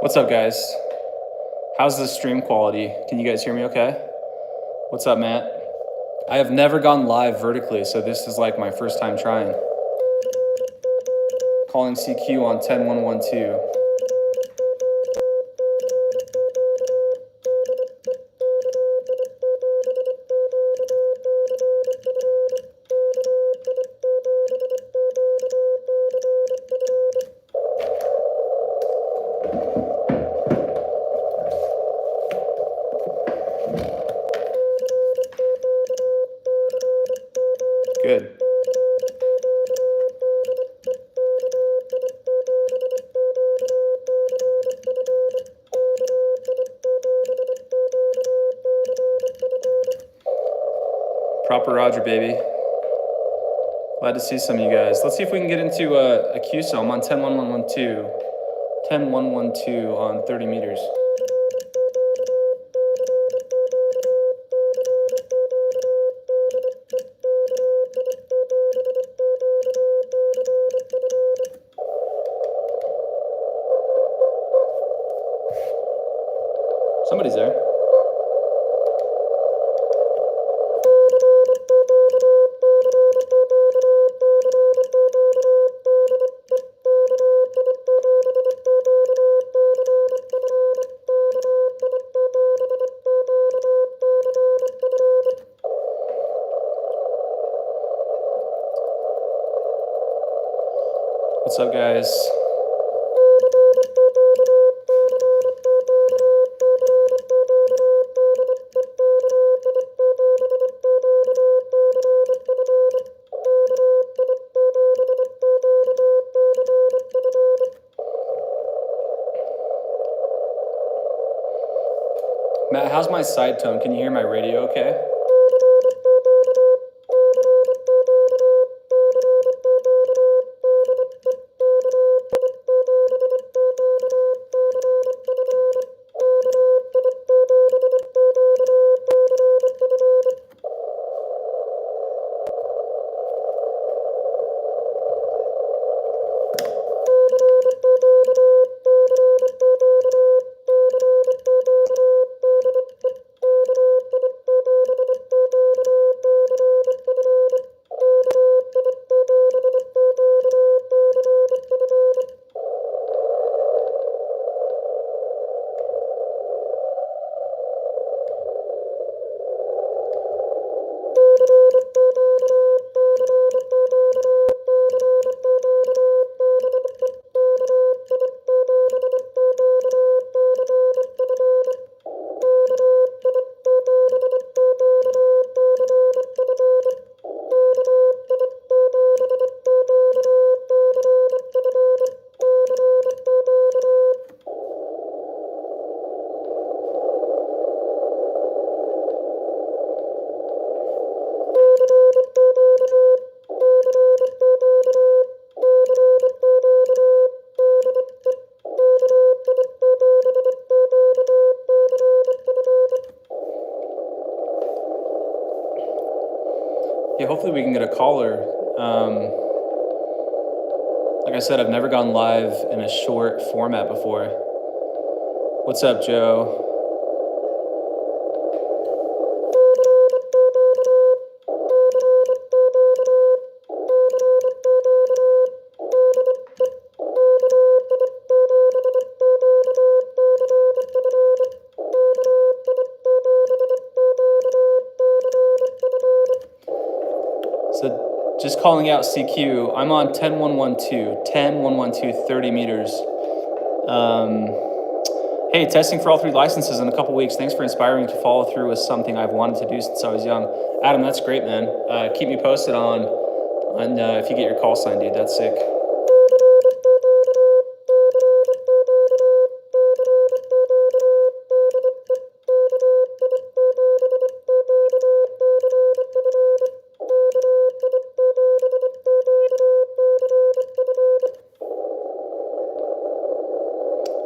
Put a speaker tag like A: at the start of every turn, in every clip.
A: What's up, guys? How's the stream quality? Can you guys hear me okay? What's up, Matt? I have never gone live vertically, so this is like my first time trying. Calling CQ on 10112. Good. Proper Roger, baby. Glad to see some of you guys. Let's see if we can get into a QSO. I'm on 10112. 10112 on 30 meters. Somebody's there. What's up, guys? Matt, how's my side tone? Can you hear my radio okay? Yeah, hopefully we can get a caller. Like I said, I've never gone live in a short format before. What's up, Joe? So just calling out CQ, I'm on 10112, 10112, 30 meters. Hey, testing for all 3 licenses in a couple weeks. Thanks for inspiring me to follow through with something I've wanted to do since I was young. Adam, that's great, man. Keep me posted on if you get your call sign, dude. That's sick.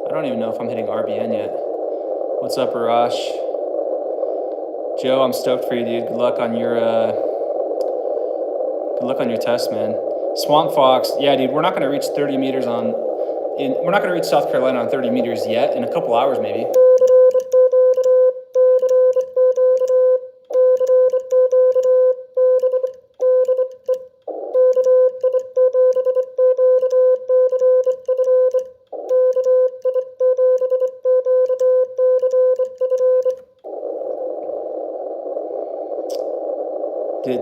A: I don't even know if I'm hitting RBN yet. What's up, Arash? Joe, I'm stoked for you, dude. Good luck on your test, man. Swamp Fox, yeah, dude. We're not gonna reach 30 meters on we're not going to reach South Carolina on 30 meters yet. In a couple hours, maybe.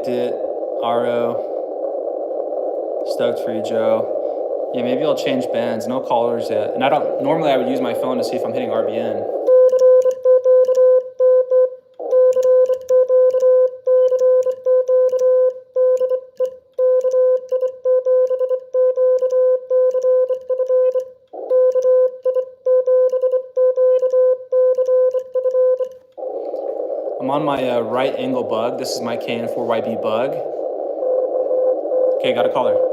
A: Dit, Aro, stoked for you, Joe. Yeah, maybe I'll change bands. No callers yet. And I don't, normally I would use my phone to see if I'm hitting RBN. I'm on my right angle bug. This is my KN4YB bug. Okay, got a caller.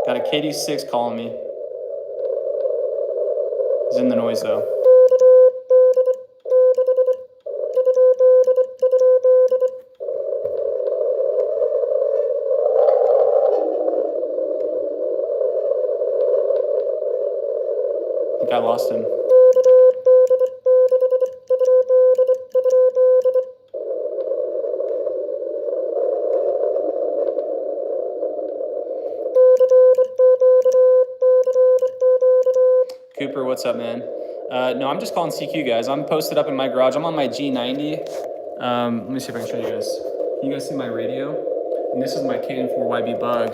A: Got a KD6 calling me. He's in the noise though. I think I lost him. Cooper, what's up, man? No, I'm just calling CQ, guys. I'm posted up in my garage. I'm on my G90. Let me see if I can show you guys. Can you guys see my radio? And this is my KN4YB bug.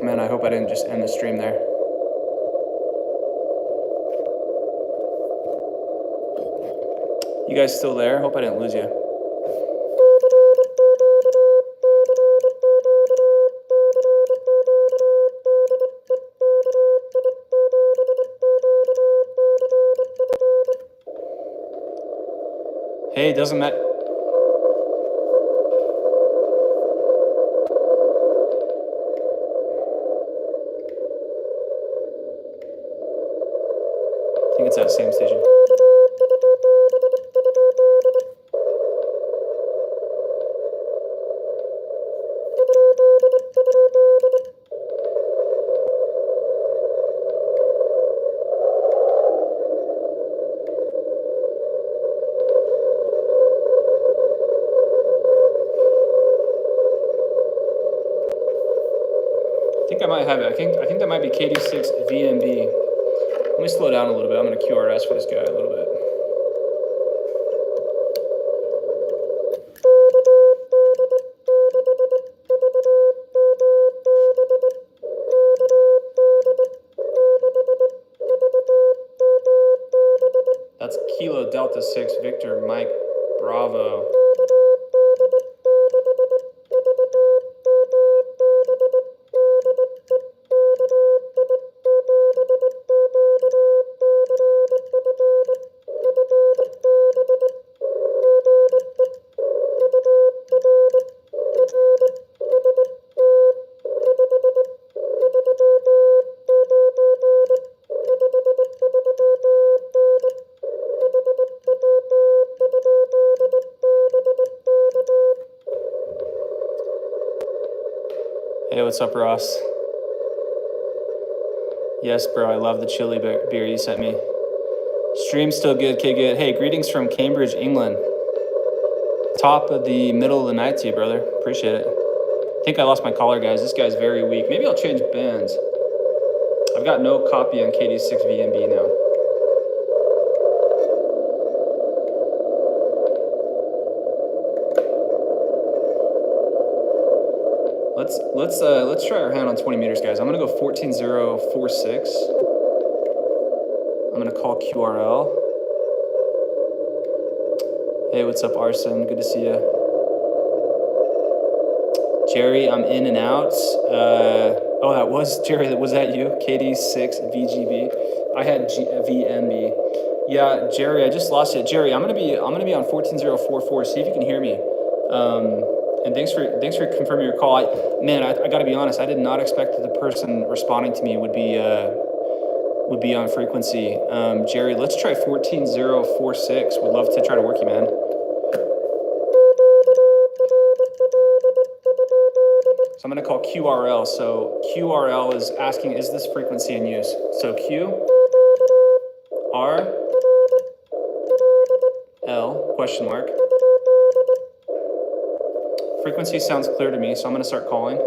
A: Man, I hope I didn't just end the stream there. You guys still there? Hope I didn't lose you. Hey, doesn't matter. I think it's that same station. I think I might have it. I think that might be KD6 VMB. Let me slow down a little bit. I'm going to QRS for this guy a little bit. That's Kilo Delta 6 Victor Mike Bravo. Hey, what's up, Ross? Yes, bro, I love the chili beer you sent me. Stream's still good, okay, good. Hey, greetings from Cambridge, England. Top of the middle of the night to you, brother. Appreciate it. I think I lost my caller, guys. This guy's very weak. Maybe I'll change bands. I've got no copy on KD6 VMB now. Let's try our hand on 20 meters, guys. I'm gonna go 14.046. I'm gonna call QRL. Hey, what's up, Arson? Good to see you. Jerry, I'm in and out. Oh, that was Jerry. Was that you? KD6 VGB. I had VMB. Yeah, Jerry, I just lost it. Jerry, I'm gonna be on 14.044. See if you can hear me. And thanks for confirming your call. I got to be honest. I did not expect that the person responding to me would be would be on frequency. Jerry, let's try 14046. Would love to try to work you, man. So I'm going to call QRL. So QRL is asking, is this frequency in use? So Q, R, L, question mark. Frequency sounds clear to me, so I'm going to start calling.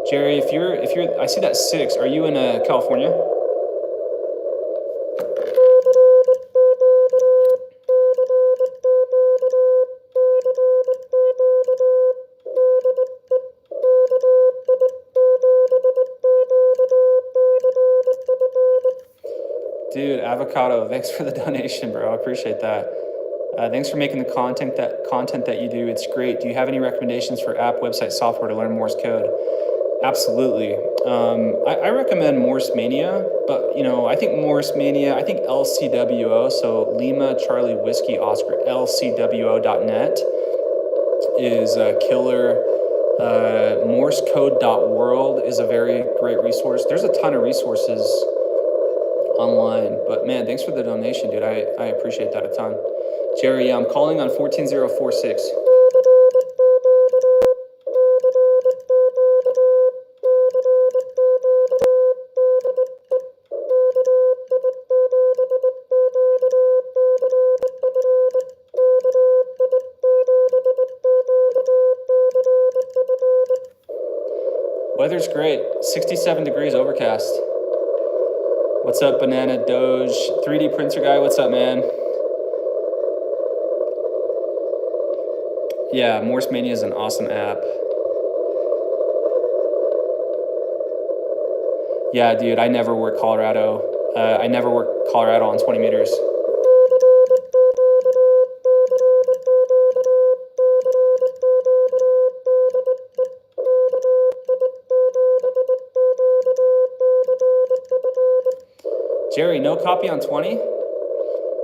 A: Jerry, if you're, I see that 6. Are you in California? Dude, Avocado, thanks for the donation, bro. I appreciate that. Thanks for making the content that you do. It's great. Do you have any recommendations for app, website, software to learn Morse code? Absolutely. I recommend Morse Mania, but I think Morse Mania, I think LCWO, so Lima Charlie Whiskey Oscar, LCWO.net is a killer. Morsecode.world is a very great resource. There's a ton of resources online, but man, thanks for the donation, dude. I appreciate that a ton. Jerry, I'm calling on 14046. Weather's great. 67 degrees overcast. What's up, Banana Doge? 3D printer guy, what's up, man? Yeah, Morse Mania is an awesome app. Yeah, dude, I never work Colorado. I never work Colorado on 20 meters. Jerry, no copy on 20?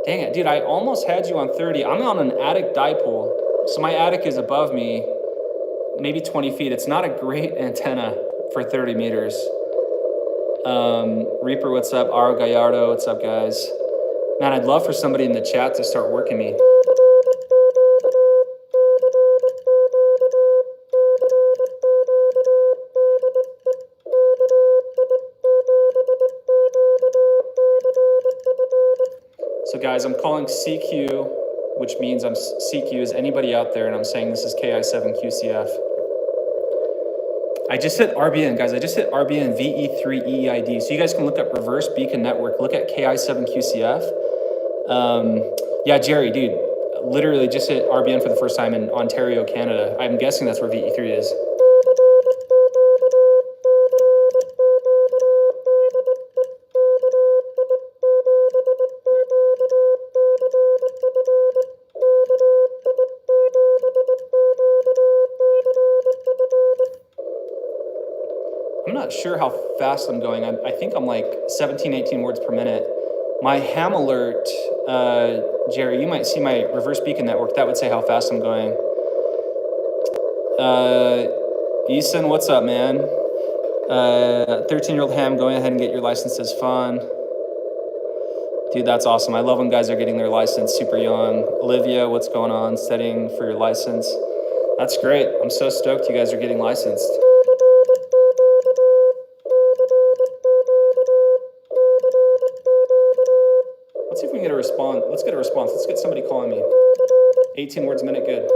A: Dang it, dude, I almost had you on 30. I'm on an attic dipole. So my attic is above me, maybe 20 feet. It's not a great antenna for 30 meters. Reaper, what's up? Aro Gallardo, what's up, guys? Man, I'd love for somebody in the chat to start working me. So guys, I'm calling CQ, which means CQ is anybody out there, and I'm saying this is KI7QCF. I just hit RBN, guys. I just hit RBN VE3EID. So you guys can look up Reverse Beacon Network. Look at KI7QCF. Yeah, Jerry, dude, literally just hit RBN for the first time in Ontario, Canada. I'm guessing that's where VE3 is. I'm not sure how fast I'm going. I think I'm like 17, 18 words per minute. My ham alert, Jerry, you might see my Reverse Beacon Network. That would say how fast I'm going. Eason, what's up, man? 13-year-old ham, going ahead and get your license is fun. Dude, that's awesome. I love when guys are getting their license super young. Olivia, what's going on? Studying for your license. That's great. I'm so stoked you guys are getting licensed. Let's see if we can get a response. Let's get a response. Let's get somebody calling me. 18 words a minute, good.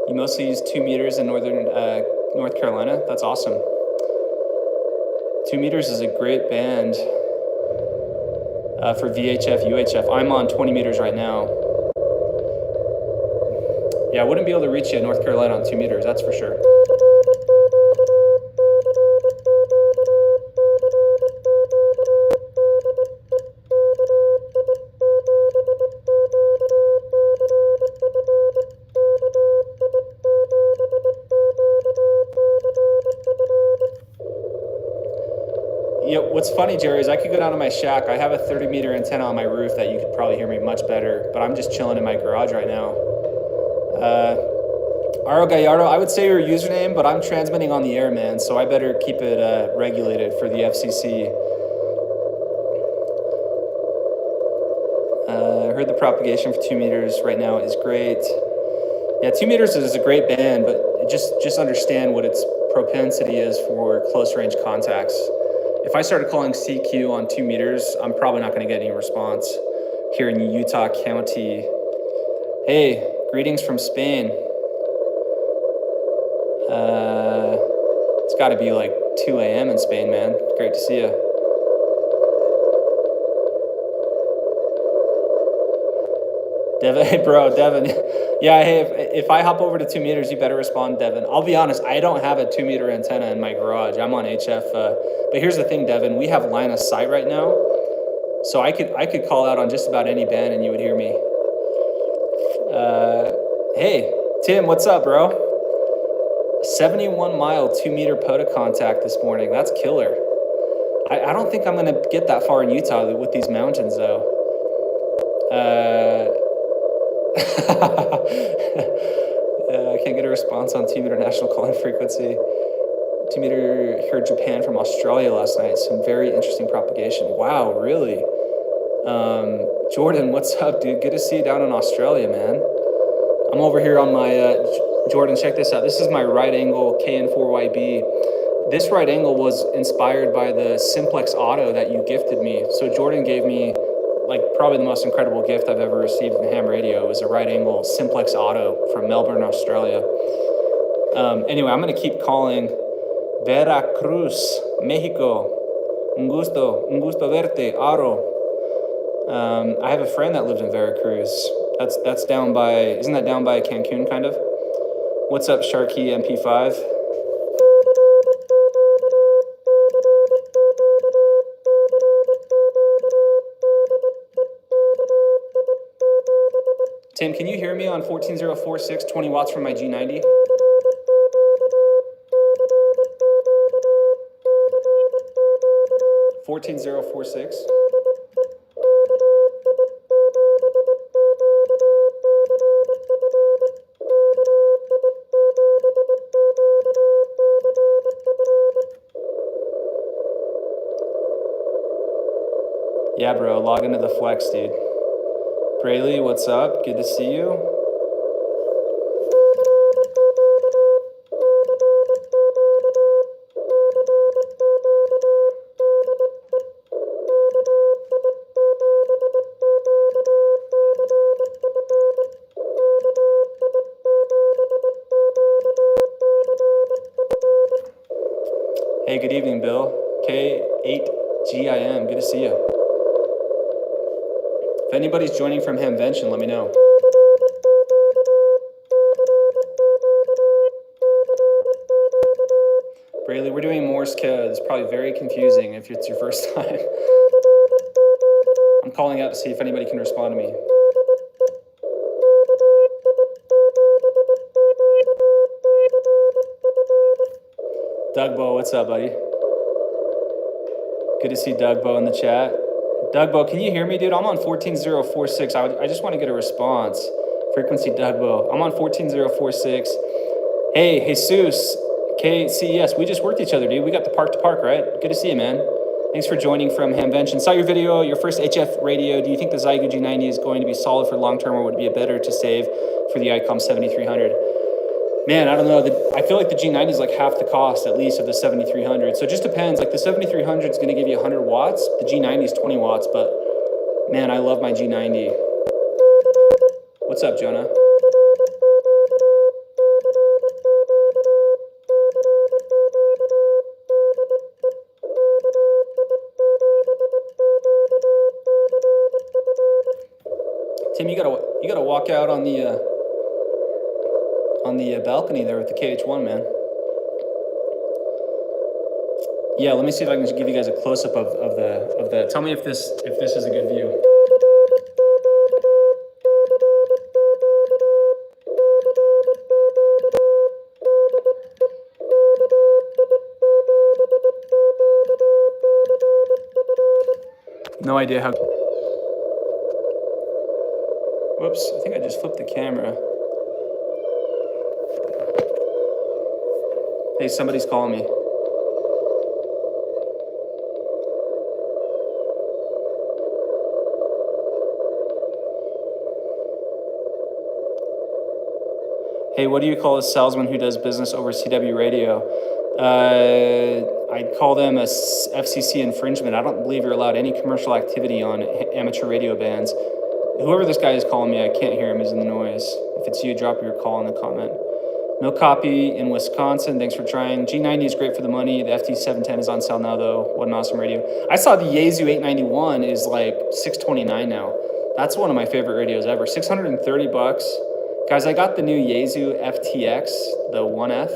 A: You mostly use 2 meters in northern North Carolina. That's awesome. 2 meters is a great band for VHF, UHF. I'm on 20 meters right now. Yeah, I wouldn't be able to reach you in North Carolina on 2 meters, that's for sure. Yeah, what's funny, Jerry, is I could go down to my shack. I have a 30-meter antenna on my roof that you could probably hear me much better, but I'm just chilling in my garage right now. Aro Gallardo, I would say your username, but I'm transmitting on the air, man, so I better keep it regulated for the FCC. I heard the propagation for 2 meters right now is great. Yeah, 2 meters is a great band, but just understand what its propensity is for close range contacts. If I started calling CQ on 2 meters, I'm probably not going to get any response here in Utah County. Hey, greetings from Spain. It's got to be like 2 a.m. in Spain, man. Great to see you. Devin, hey bro, Devin. Yeah, hey, if I hop over to 2 meters, you better respond, Devin. I'll be honest, I don't have a 2-meter antenna in my garage. I'm on HF. But here's the thing, Devin, we have line of sight right now. So I could call out on just about any band and you would hear me. Hey, Tim, what's up, bro? 71-mile 2-meter POTA contact this morning. That's killer. I don't think I'm gonna get that far in Utah with these mountains though. I can't get a response on 2-meter national calling frequency. 2-meter heard Japan from Australia last night. Some very interesting propagation. Wow, really? Jordan, what's up, dude? Good to see you down in Australia, man. I'm over here on my, Jordan, check this out. This is my right angle KN4YB. This right angle was inspired by the Simplex Auto that you gifted me. So Jordan gave me like probably the most incredible gift I've ever received from ham radio. It was a right angle Simplex Auto from Melbourne, Australia. Anyway, I'm gonna keep calling Veracruz, Mexico. Un gusto verte, Aro. I have a friend that lived in Veracruz. That's down by, isn't that down by Cancun kind of? What's up, Sharky MP5? Tim, can you hear me on 14046, 20 watts from my G90? $14,046. Yeah, bro, log into the Flex, dude. Brayley, what's up? Good to see you. Hey, good evening, Bill. K8GIM, good to see you. If anybody's joining from Hamvention, let me know. Brayley, we're doing Morse code. It's probably very confusing if it's your first time. I'm calling out to see if anybody can respond to me. Dougbo, what's up, buddy? Good to see Dougbo in the chat. Dougbo, can you hear me, dude? I'm on 14046. I just want to get a response. Frequency Dougbo. I'm on 14046. Hey, Jesus, KCES. We just worked each other, dude. We got the park to park, right? Good to see you, man. Thanks for joining from Hamvention. Saw your video, your first HF radio. Do you think the Zygo G90 is going to be solid for long term, or would it be better to save for the ICOM 7300? Man, I don't know. I feel like the G90 is like half the cost, at least, of the 7300. So it just depends. Like the 7300 is going to give you 100 watts. The G90 is 20 watts, but man, I love my G90. What's up, Jonah? Tim, you gotta walk out on the balcony there with the KH1, man. Yeah, let me see if I can just give you guys a close-up of the. Tell me if this is a good view. No idea how. Whoops, I think I just flipped the camera. Hey, somebody's calling me. Hey, what do you call a salesman who does business over CW radio? I'd call them a FCC infringement. I don't believe you're allowed any commercial activity on amateur radio bands. Whoever this guy is calling me, I can't hear him. He's in the noise. If it's you, drop your call in the comment. No copy in Wisconsin. Thanks for trying. G90 is great for the money. The FT710 is on sale now, though. What an awesome radio. I saw the Yaesu 891 is like $629 now. That's one of my favorite radios ever. $630. Guys, I got the new Yaesu FTX, the 1F.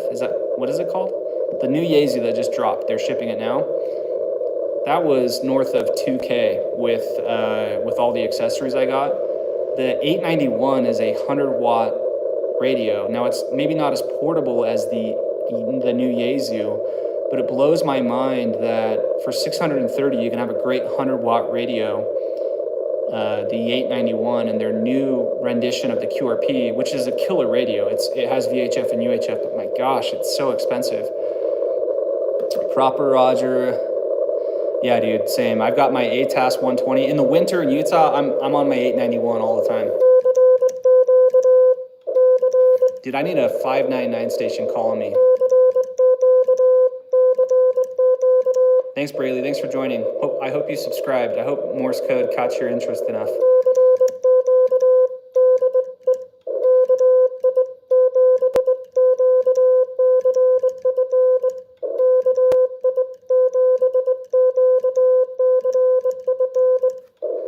A: What is it called? The new Yaesu that just dropped. They're shipping it now. That was north of 2K with all the accessories I got. The 891 is a 100-watt radio. Now, it's maybe not as portable as the new Yaesu, but it blows my mind that for $630, you can have a great 100-watt radio. The 891 and their new rendition of the QRP, which is a killer radio. It has VHF and UHF, but my gosh, it's so expensive. Proper Roger. Yeah, dude, same. I've got my ATAS 120. In the winter in Utah, I'm on my 891 all the time. Dude, I need a 599 station calling me. Thanks, Braley. Thanks for joining. I hope you subscribed. I hope Morse code caught your interest enough.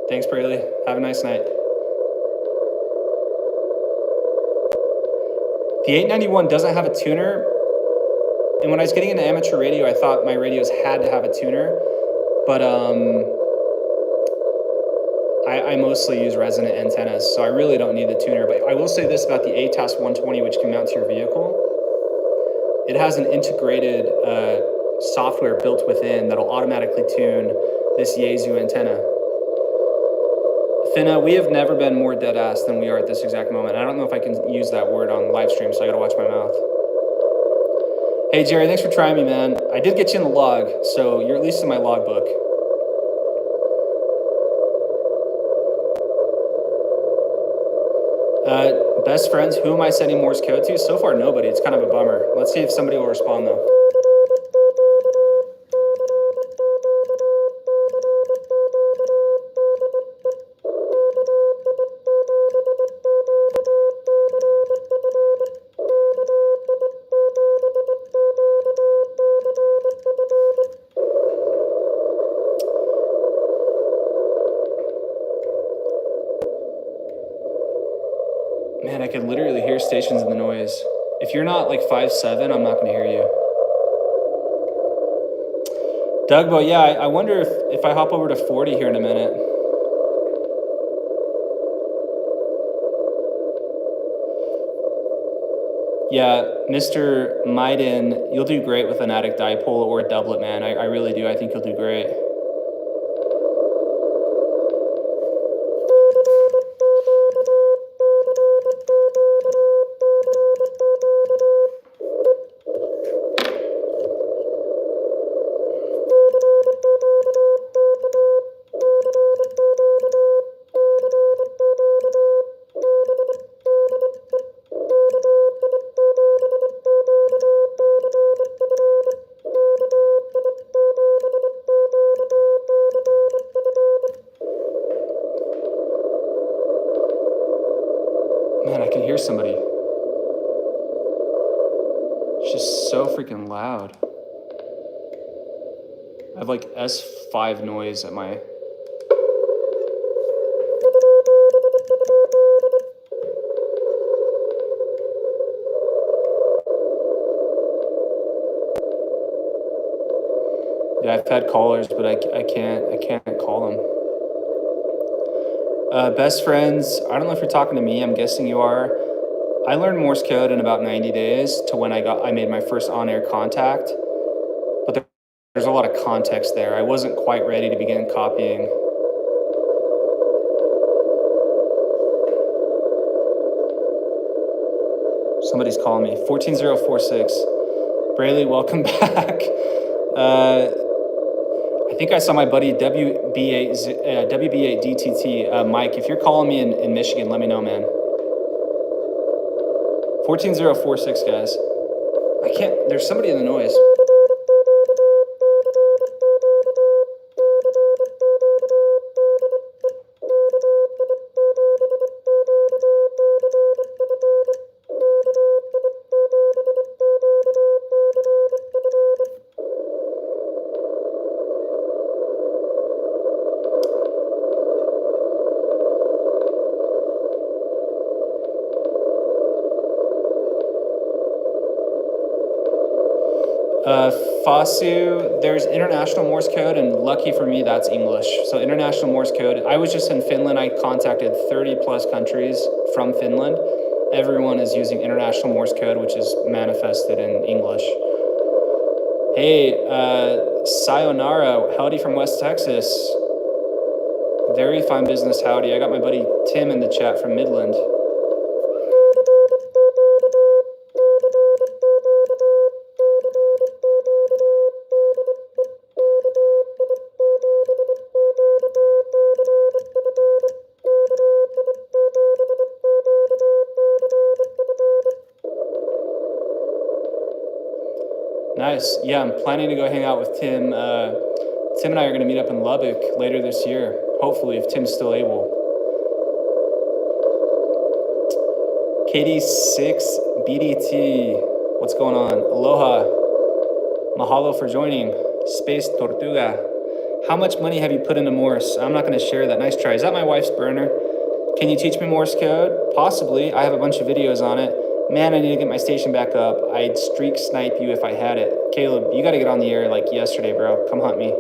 A: Thanks, Braley. Have a nice night. The 891 doesn't have a tuner. And when I was getting into amateur radio, I thought my radios had to have a tuner, but I mostly use resonant antennas, so I really don't need the tuner. But I will say this about the ATAS 120, which can mount to your vehicle. It has an integrated software built within that'll automatically tune this Yaesu antenna. Finna, we have never been more dead ass than we are at this exact moment. I don't know if I can use that word on live stream, so I gotta watch my mouth. Hey, Jerry, thanks for trying me, man. I did get you in the log, so you're at least in my logbook. Best friends, who am I sending Morse code to? So far, nobody. It's kind of a bummer. Let's see if somebody will respond, though. Man, I could literally hear stations in the noise. If you're not like 5'7", I'm not going to hear you. Dougbo, yeah, I wonder if I hop over to 40 here in a minute. Yeah, Mr. Maiden, you'll do great with an attic dipole or a doublet, man. I really do. I think you'll do great. Man, I can hear somebody. It's just so freaking loud. I have like S5 noise at my... Yeah, I've had callers, but I can't call them. Best friends, I don't know if you're talking to me, I'm guessing you are. I learned Morse code in about 90 days to when I made my first on-air contact, but there's a lot of context there. I wasn't quite ready to begin copying. Somebody's calling me. 14046. Braley, welcome back. I think I saw my buddy WB8DTT. Mike, if you're calling me in Michigan, let me know, man. 14046, guys. I can't, there's somebody in the noise. Fasu, there's international Morse code, and lucky for me, that's English. So international Morse code. I was just in Finland. I contacted 30 plus countries from Finland. Everyone is using international Morse code, which is manifested in English. Hey, sayonara, howdy from West Texas. Very fine business, howdy. I got my buddy Tim in the chat from Midland. Nice. Yeah, I'm planning to go hang out with Tim. Tim and I are going to meet up in Lubbock later this year, hopefully, if Tim's still able. KD6BDT, what's going on? Aloha. Mahalo for joining. Space Tortuga. How much money have you put into Morse? I'm not going to share that. Nice try. Is that my wife's burner? Can you teach me Morse code? Possibly. I have a bunch of videos on it. Man, I need to get my station back up. I'd streak snipe you if I had it. Caleb, you got to get on the air like yesterday, bro. Come hunt me.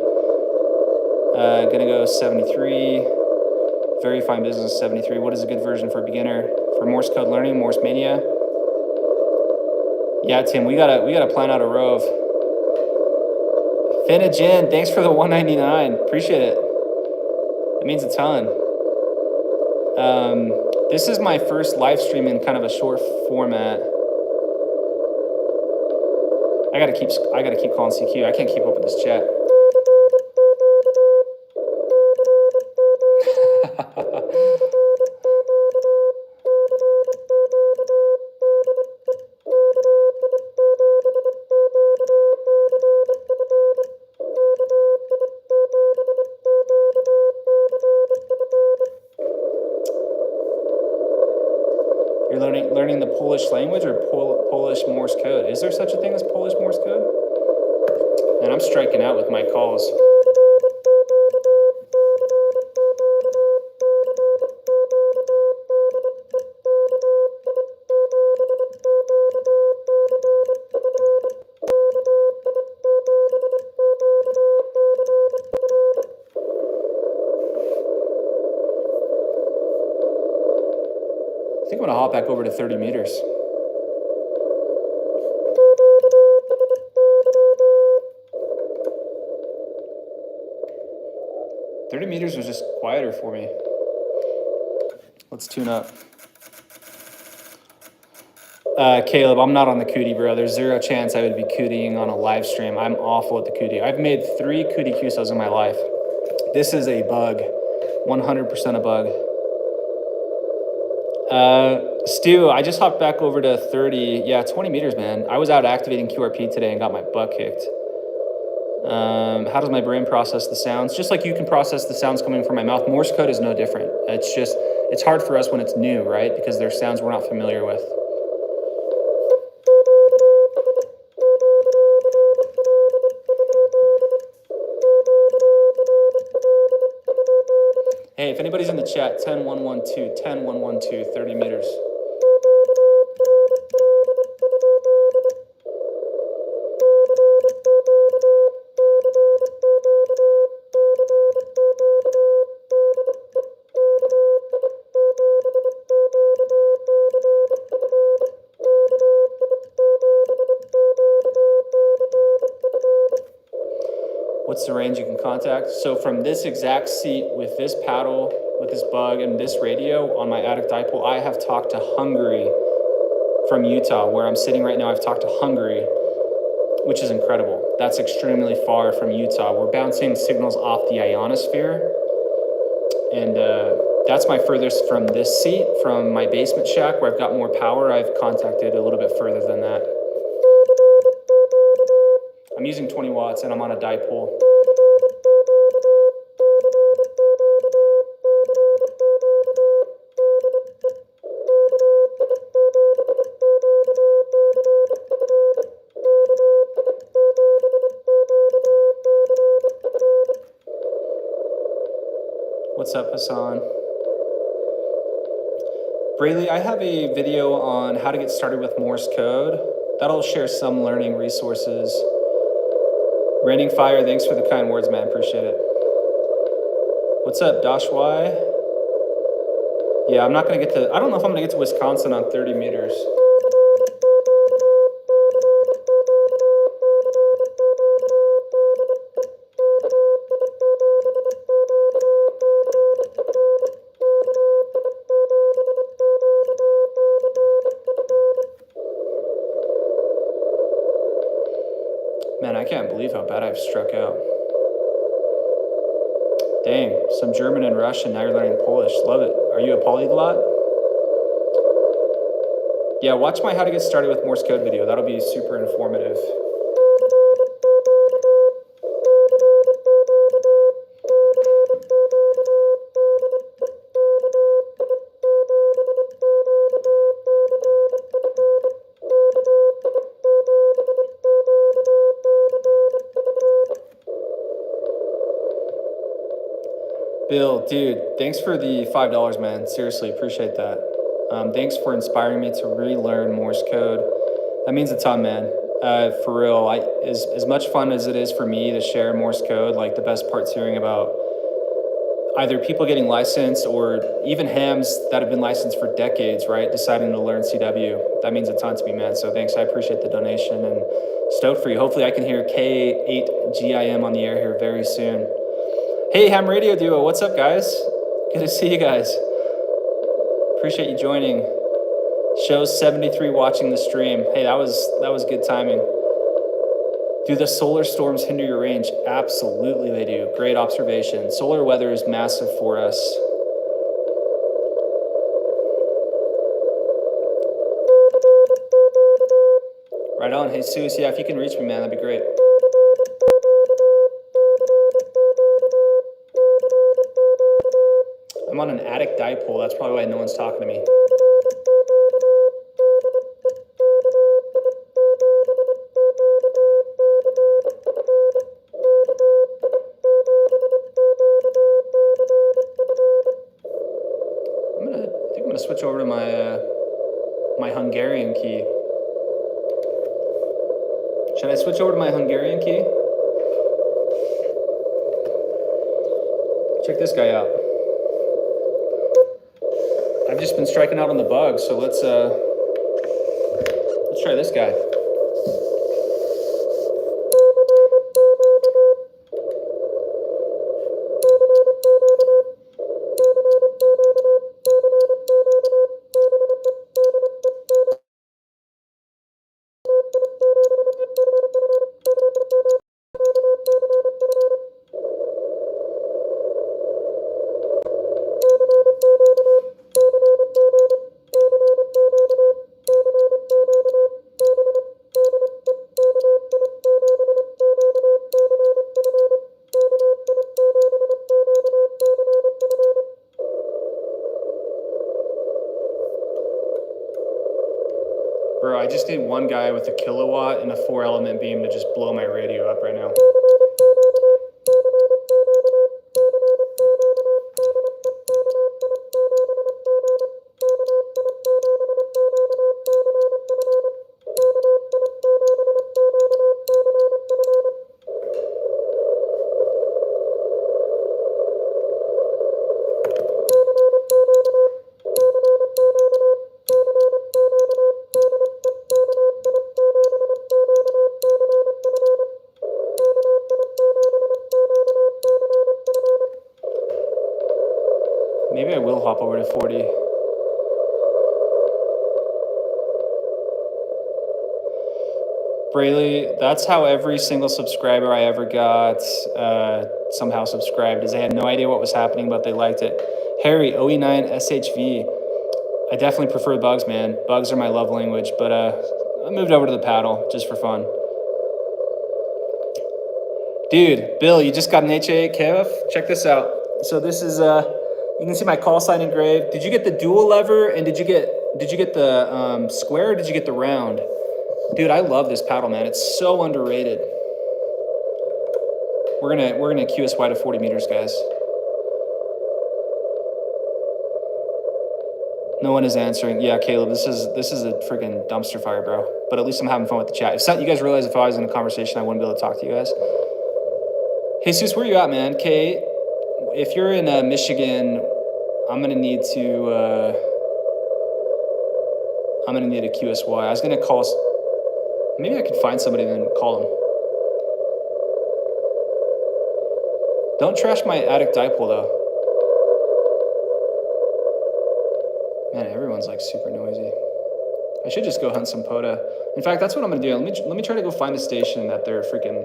A: Gonna go 73. Very fine business, 73. What is a good version for a beginner? For Morse code learning, Morse Mania? Yeah, Tim, we gotta plan out a rove. Finnegan, thanks for the $1.99. Appreciate it. It means a ton. This is my first live stream in kind of a short format. I gotta keep calling CQ. I can't keep up with this chat. You're learning the Polish language or Polish Morse code. Is there such a thing as Polish Morse code? And I'm striking out with my calls. I think I'm gonna hop back over to 30 meters. Meters was just quieter for me. Let's tune up. Caleb, I'm not on the cootie, bro. There's zero chance I would be cootying on a live stream. I'm awful at the cootie. I've made 3 cootie QSOs in my life. This is a bug, 100% a bug. Stu, I just hopped back over to 30. Yeah, 20 meters, man. I was out activating QRP today and got my butt kicked. How does my brain process the sounds? Just like you can process the sounds coming from my mouth, Morse code is no different. It's hard for us when it's new, right? Because there's sounds we're not familiar with. Hey, if anybody's in the chat, 10112, 10112, 30 meters. What's the range you can contact? So from this exact seat with this paddle, with this bug and this radio on my attic dipole, I have talked to Hungary from Utah, where I'm sitting right now. I've talked to Hungary, which is incredible. That's extremely far from Utah. We're bouncing signals off the ionosphere. And that's my furthest from this seat. From my basement shack, where I've got more power, I've contacted a little bit further than that. I'm using 20 watts and I'm on a dipole. What's up, Hassan? Braylee, I have a video on how to get started with Morse code. That'll share some learning resources. Raining Fire, thanks for the kind words, man. Appreciate it. What's up, Dosh Y? Yeah, I'm not gonna get to, I don't know if I'm gonna get to Wisconsin on 30 meters. Man, I can't believe how bad I've struck out. Dang, some German and Russian, now you're learning Polish. Love it. Are you a polyglot? Yeah, watch my how to get started with Morse code video. That'll be super informative. Bill, dude, thanks for the $5, man. Seriously, appreciate that. Thanks for inspiring me to relearn Morse code. That means a ton, man. For real, as much fun as it is for me to share Morse code, like the best part's hearing about either people getting licensed or even hams that have been licensed for decades, right, deciding to learn CW. That means a ton to me, man. So thanks, I appreciate the donation and stoked for you. Hopefully I can hear K8GIM on the air here very soon. Hey, Ham Radio Duo, what's up, guys? Good to see you guys. Appreciate you joining. Shows 73 watching the stream. Hey, that was good timing. Do the solar storms hinder your range? Absolutely they do. Great observation. Solar weather is massive for us. Right on. Hey, Jesus, yeah, if you can reach me, man, that'd be great. I'm on an attic dipole. That's probably why no one's talking to me. I think I'm gonna switch over to my Hungarian key. Should I switch over to my Hungarian key? Check this guy out. I've just been striking out on the bugs, so let's try this guy. Bro, I just need one guy with a kilowatt and a 4-element beam to just blow my radio up right now. Maybe I will hop over to 40. Brayley, that's how every single subscriber I ever got somehow subscribed, is they had no idea what was happening, but they liked it. Harry, OE9 SHV. I definitely prefer bugs, man. Bugs are my love language, but I moved over to the paddle just for fun. Dude, Bill, you just got an H8KF? Check this out. So this is, you can see my call sign engraved. Did you get the dual lever, and did you get the square, or did you get the round? Dude, I love this paddle, man. It's so underrated. We're gonna QSY to 40 meters, guys. No one is answering. Yeah, Caleb, this is a freaking dumpster fire, bro. But at least I'm having fun with the chat. If you guys realize if I was in a conversation, I wouldn't be able to talk to you guys. Hey, Sus, where you at, man? Kate, if you're in Michigan, I'm gonna need to. I'm gonna need a QSY. I was gonna call. Maybe I could find somebody and then call them. Don't trash my attic dipole though. Man, everyone's like super noisy. I should just go hunt some POTA. In fact, that's what I'm gonna do. Let me try to go find a station that they're freaking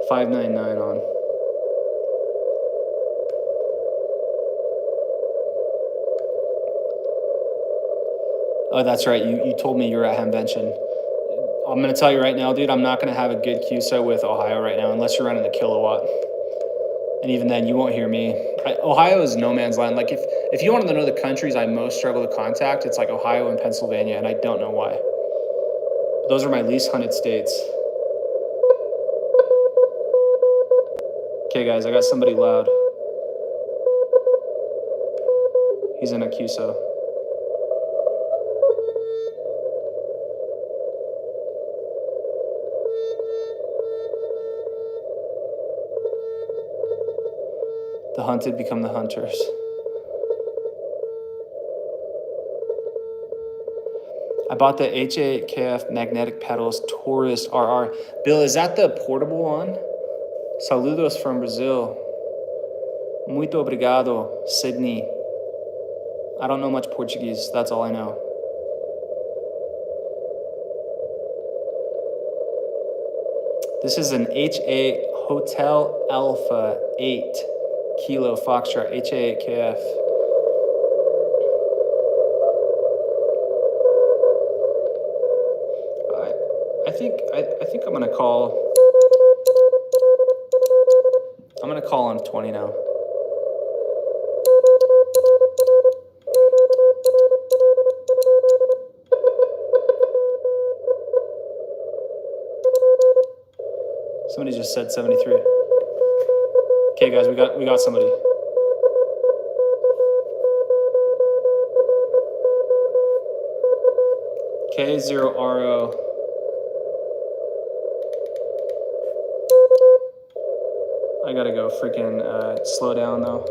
A: 599 on. Oh, that's right. You told me you were at Hamvention. I'm gonna tell you right now, dude, I'm not gonna have a good QSO with Ohio right now unless you're running the kilowatt. And even then, you won't hear me. Ohio is no man's land. Like if you want to know the countries I most struggle to contact, it's like Ohio and Pennsylvania, and I don't know why. Those are my least hunted states. Okay, guys, I got somebody loud. He's in a QSO. The hunted become the hunters. I bought the H8KF magnetic pedals Taurus RR. Bill, is that the portable one? Saludos from Brazil. Muito obrigado, Sydney. I don't know much Portuguese. That's all I know. This is an H8 Hotel Alpha 8 Kilo Foxtrot H8KF. I think I'm gonna call. I'm gonna call on 20 now. Somebody just said 73. Okay, guys, we got somebody. K0RO. I gotta go freaking slow down though.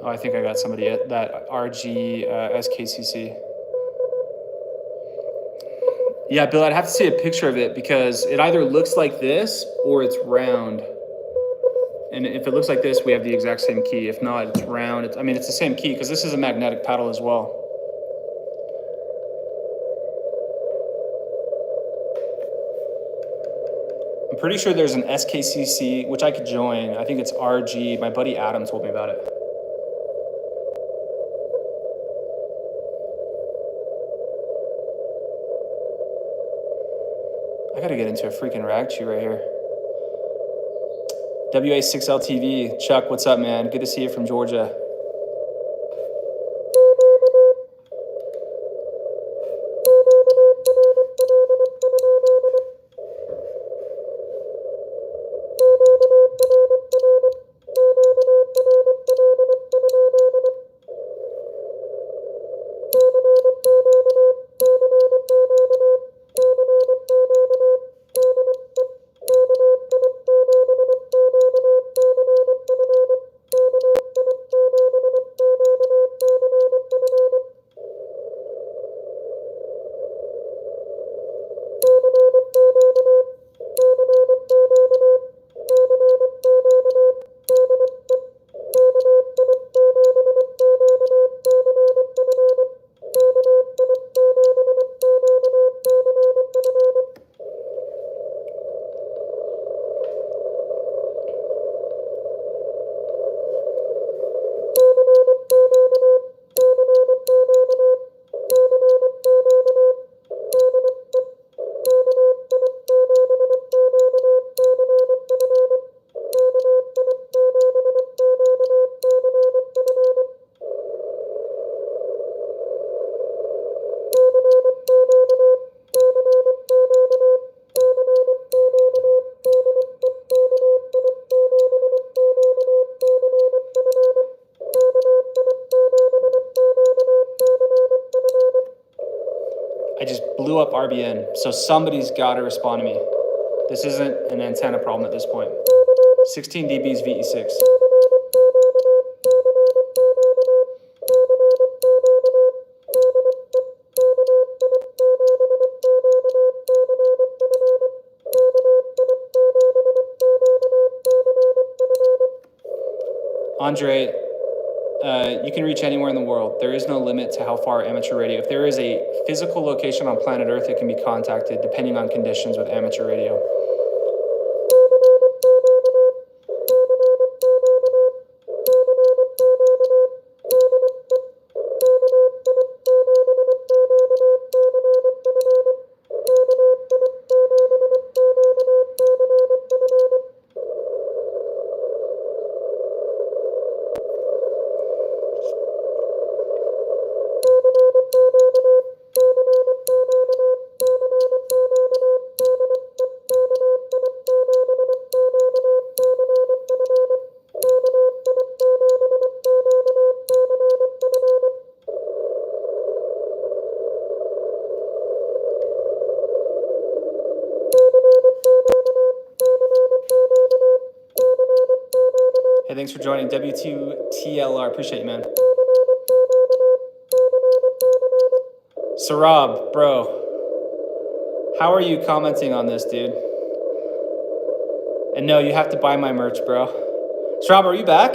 A: Oh, I think I got somebody at that RG SKCC. Yeah, Bill, I'd have to see a picture of it because it either looks like this or it's round. And if it looks like this, we have the exact same key. If not, it's round. I mean, it's the same key because this is a magnetic paddle as well. I'm pretty sure there's an SKCC, which I could join. I think it's RG. My buddy Adam told me about it. I gotta get into a freaking rag chew right here. WA6LTV, Chuck, what's up, man? Good to see you from Georgia. I just blew up RBN. So somebody's got to respond to me. This isn't an antenna problem at this point. 16 dBs VE6. Andre, you can reach anywhere in the world. There is no limit to how far amateur radio. If there is a physical location on planet Earth, it can be contacted depending on conditions with amateur radio. Hey, thanks for joining. W2TLR, appreciate you, man. Sarab, bro, how are you commenting on this, dude? And no, you have to buy my merch, bro. Sarab, are you back?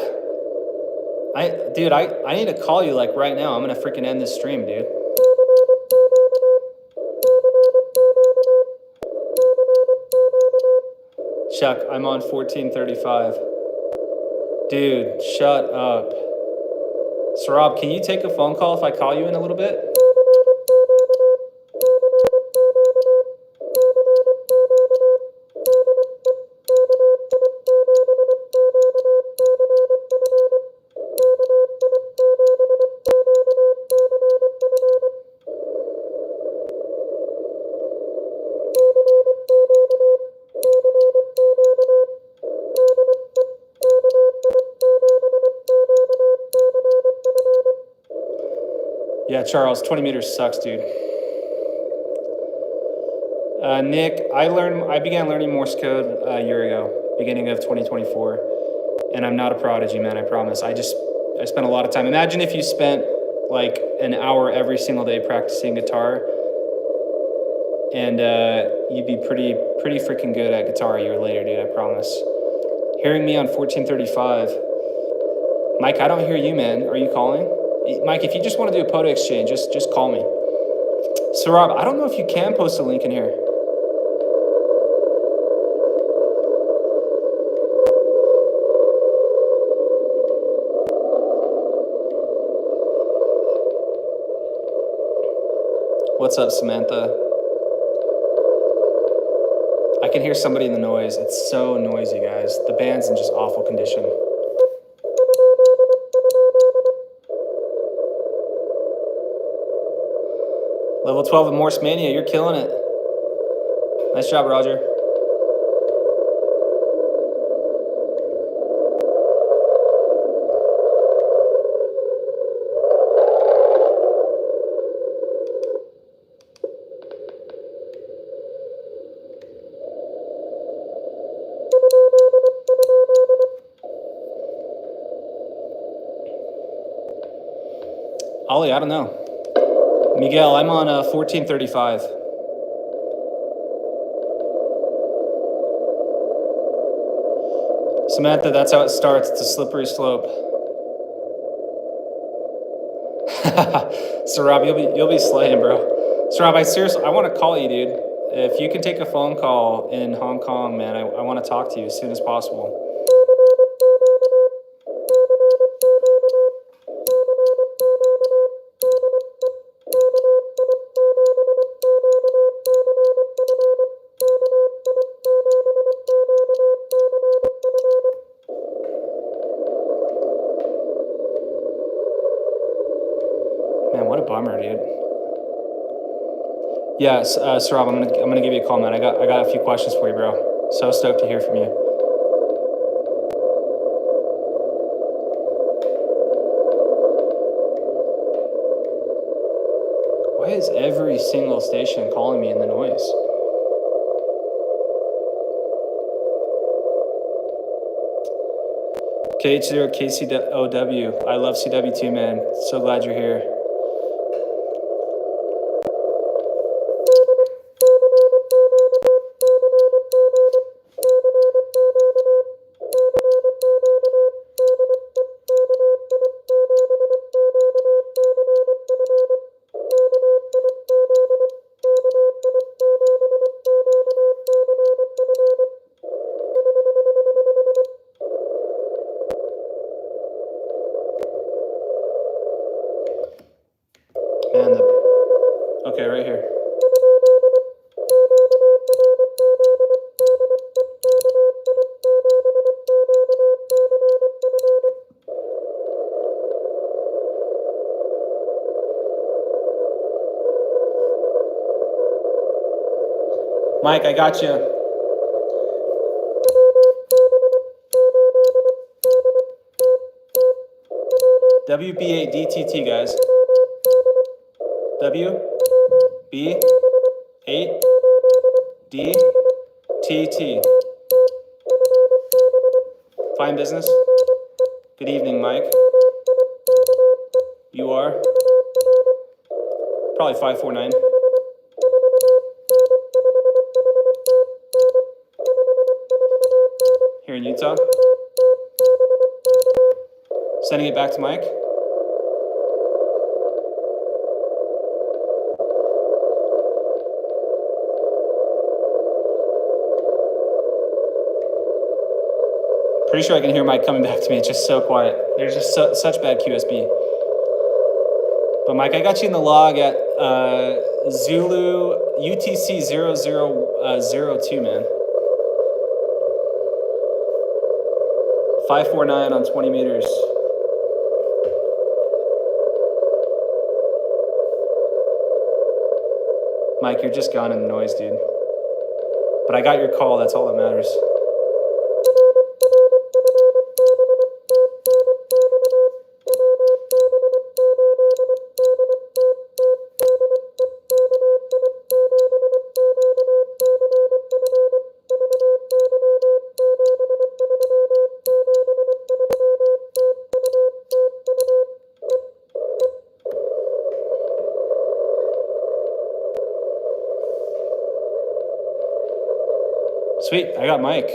A: Dude, I need to call you like right now. I'm gonna freaking end this stream, dude. Chuck, I'm on 1435. Dude, shut up. Sarab, can you take a phone call if I call you in a little bit? Yeah, Charles, 20 meters sucks, dude. Nick, I began learning Morse code a year ago, beginning of 2024, and I'm not a prodigy, man, I promise. I spent a lot of time. Imagine if you spent like an hour every single day practicing guitar, and you'd be pretty freaking good at guitar a year later, dude, I promise. Hearing me on 1435. Mike, I don't hear you, man. Are you calling? Mike, if you just want to do a photo exchange, just call me. Sarab, I don't know if you can post a link in here. What's up, Samantha? I can hear somebody in the noise. It's so noisy, guys. The band's in just awful condition. Level 12 of Morse Mania, you're killing it. Nice job, Roger. Ollie, I don't know. Miguel, I'm on 1435. Samantha, that's how it starts. It's a slippery slope. Sarab, you'll be slaying, bro. Sarab, I want to call you, dude. If you can take a phone call in Hong Kong, man, I want to talk to you as soon as possible. Bummer, dude. Yeah, Sarab, I'm gonna give you a call, man. I got a few questions for you, bro. So stoked to hear from you. Why is is every single station calling me in the noise? KH0KCOW. I love CW too, man. So glad you're here. Man, okay, right here. Mike, I got you. WB8DTT, guys. WB8DTT. Fine business. Good evening, Mike. You are? Probably 549. Here in Utah. Sending it back to Mike. Pretty sure I can hear Mike coming back to me. It's just so quiet. There's just such bad QSB. But Mike, I got you in the log at Zulu UTC 0002, man. 549 on 20 meters. Mike, you're just gone in the noise, dude. But I got your call. That's all that matters. Sweet, I got Mike.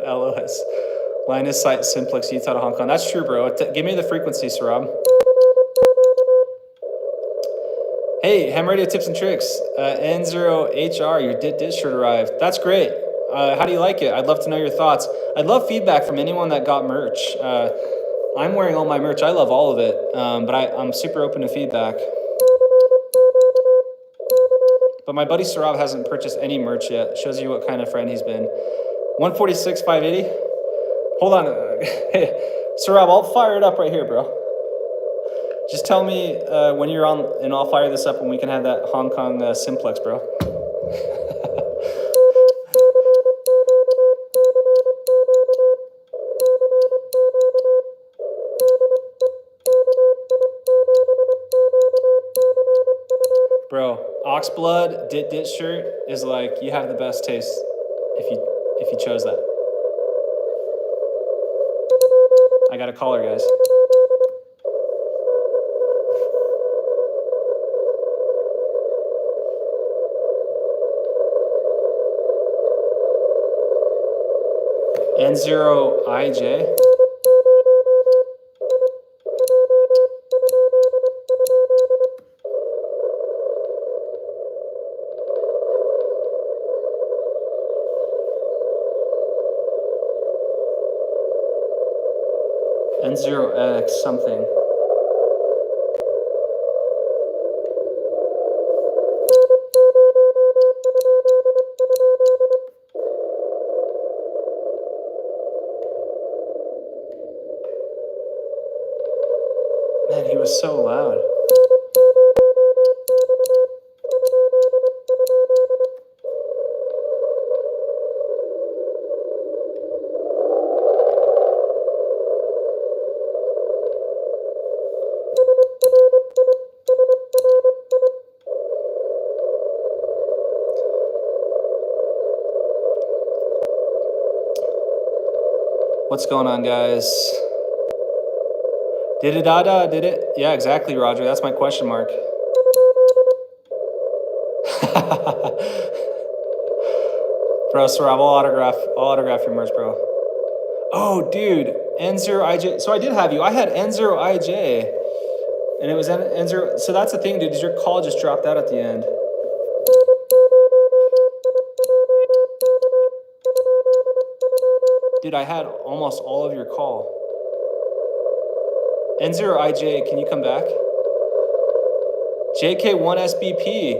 A: LOS. Line of sight, Simplex, Utah to Hong Kong. That's true, bro. Give me the frequency, Sarab. Hey, ham radio tips and tricks. N0HR, your dit shirt arrived. That's great. How do you like it? I'd love to know your thoughts. I'd love feedback from anyone that got merch. I'm wearing all my merch. I love all of it, but I'm super open to feedback. But my buddy Sarab hasn't purchased any merch yet. Shows you what kind of friend he's been. 146, 580. Hold on. Hey, Sarab, I'll fire it up right here, bro. Just tell me when you're on, and I'll fire this up and we can have that Hong Kong simplex, bro. Bro, Oxblood dit shirt is like, you have the best taste if you chose that. I got a caller, guys. N0IJ. N0X something. Man, he was so loud. What's going on, guys? Did it, Dada? Did it? Yeah, exactly, Roger. That's my question mark. Bro, Sarab, I'll autograph your merch, bro. Oh, dude, N0IJ. So I did have you. I had N0IJ, and it was N0. So that's the thing, dude. Is your call just dropped out at the end? Dude, I had almost all of your call. N0IJ, can you come back? JK1SBP.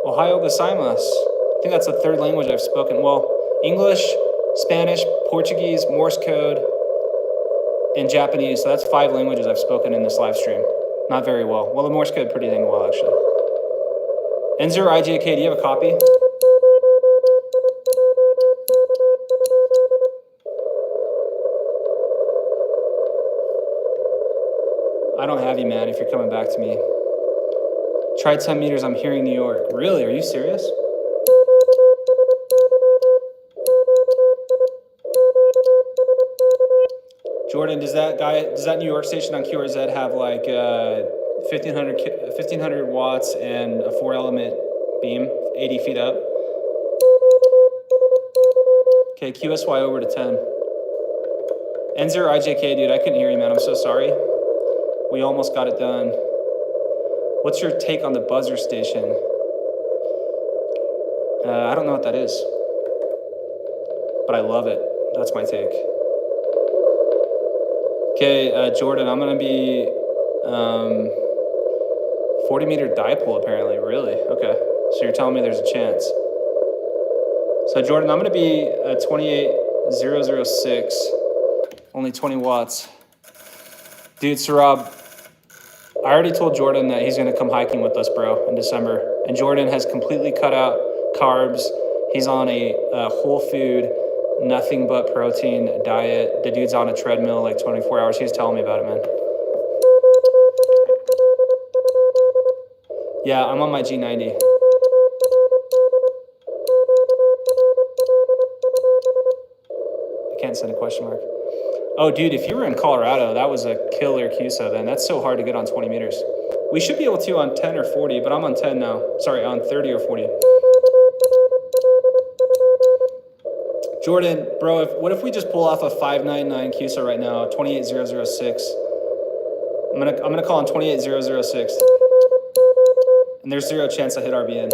A: Ohio gozaimasu. I think that's the third language I've spoken. Well, English, Spanish, Portuguese, Morse code, and Japanese. So that's 5 languages I've spoken in this live stream. Not very well. Well, the Morse code pretty dang well, actually. N0IJK, do you have a copy? I don't have you, man, if you're coming back to me. Try 10 meters, I'm hearing New York. Really? Are you serious? Jordan, does that New York station on QRZ have like 1500 watts and a 4-element beam, 80 feet up? Okay, QSY over to 10. N0IJK, dude, I couldn't hear you, man. I'm so sorry. We almost got it done. What's your take on the buzzer station? I don't know what that is, but I love it. That's my take. Okay, Jordan, I'm gonna be 40 meter dipole apparently, really? Okay, so you're telling me there's a chance. So Jordan, I'm gonna be 28006, only 20 watts. Dude, Sarab, I already told Jordan that he's gonna come hiking with us, bro, in December. And Jordan has completely cut out carbs. He's on a whole food, nothing but protein diet. The dude's on a treadmill like 24 hours. He was telling me about it, man. Yeah, I'm on my G90. I can't send a question mark. Oh, dude, if you were in Colorado, that was a killer QSO then. That's so hard to get on 20 meters. We should be able to on 10 or 40, but I'm on 10 now. Sorry, on 30 or 40. Jordan, bro, what if we just pull off a 599 QSO right now, 28006? I'm gonna call on 28006. And there's 0 chance I hit RBN.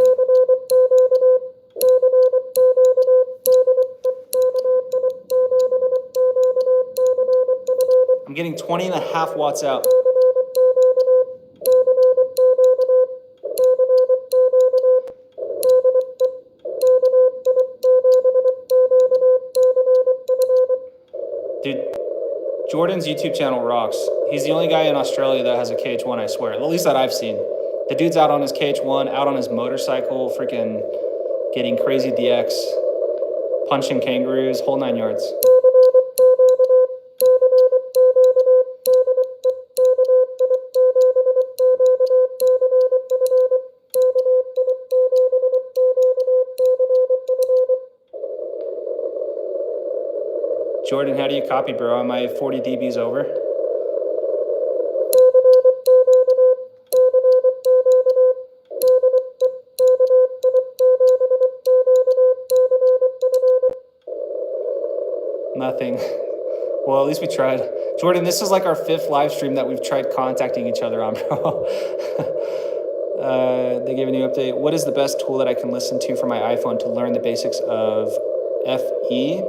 A: I'm getting 20.5 watts out. Dude, Jordan's YouTube channel rocks. He's the only guy in Australia that has a KH1, I swear. At least that I've seen. The dude's out on his KH1, out on his motorcycle, freaking getting crazy DX, punching kangaroos, whole 9 yards. Jordan, how do you copy, bro? Am I 40 dBs over? Nothing. Well, at least we tried. Jordan, this is like our 5th live stream that we've tried contacting each other on, bro. They gave a new update. What is the best tool that I can listen to for my iPhone to learn the basics of FE?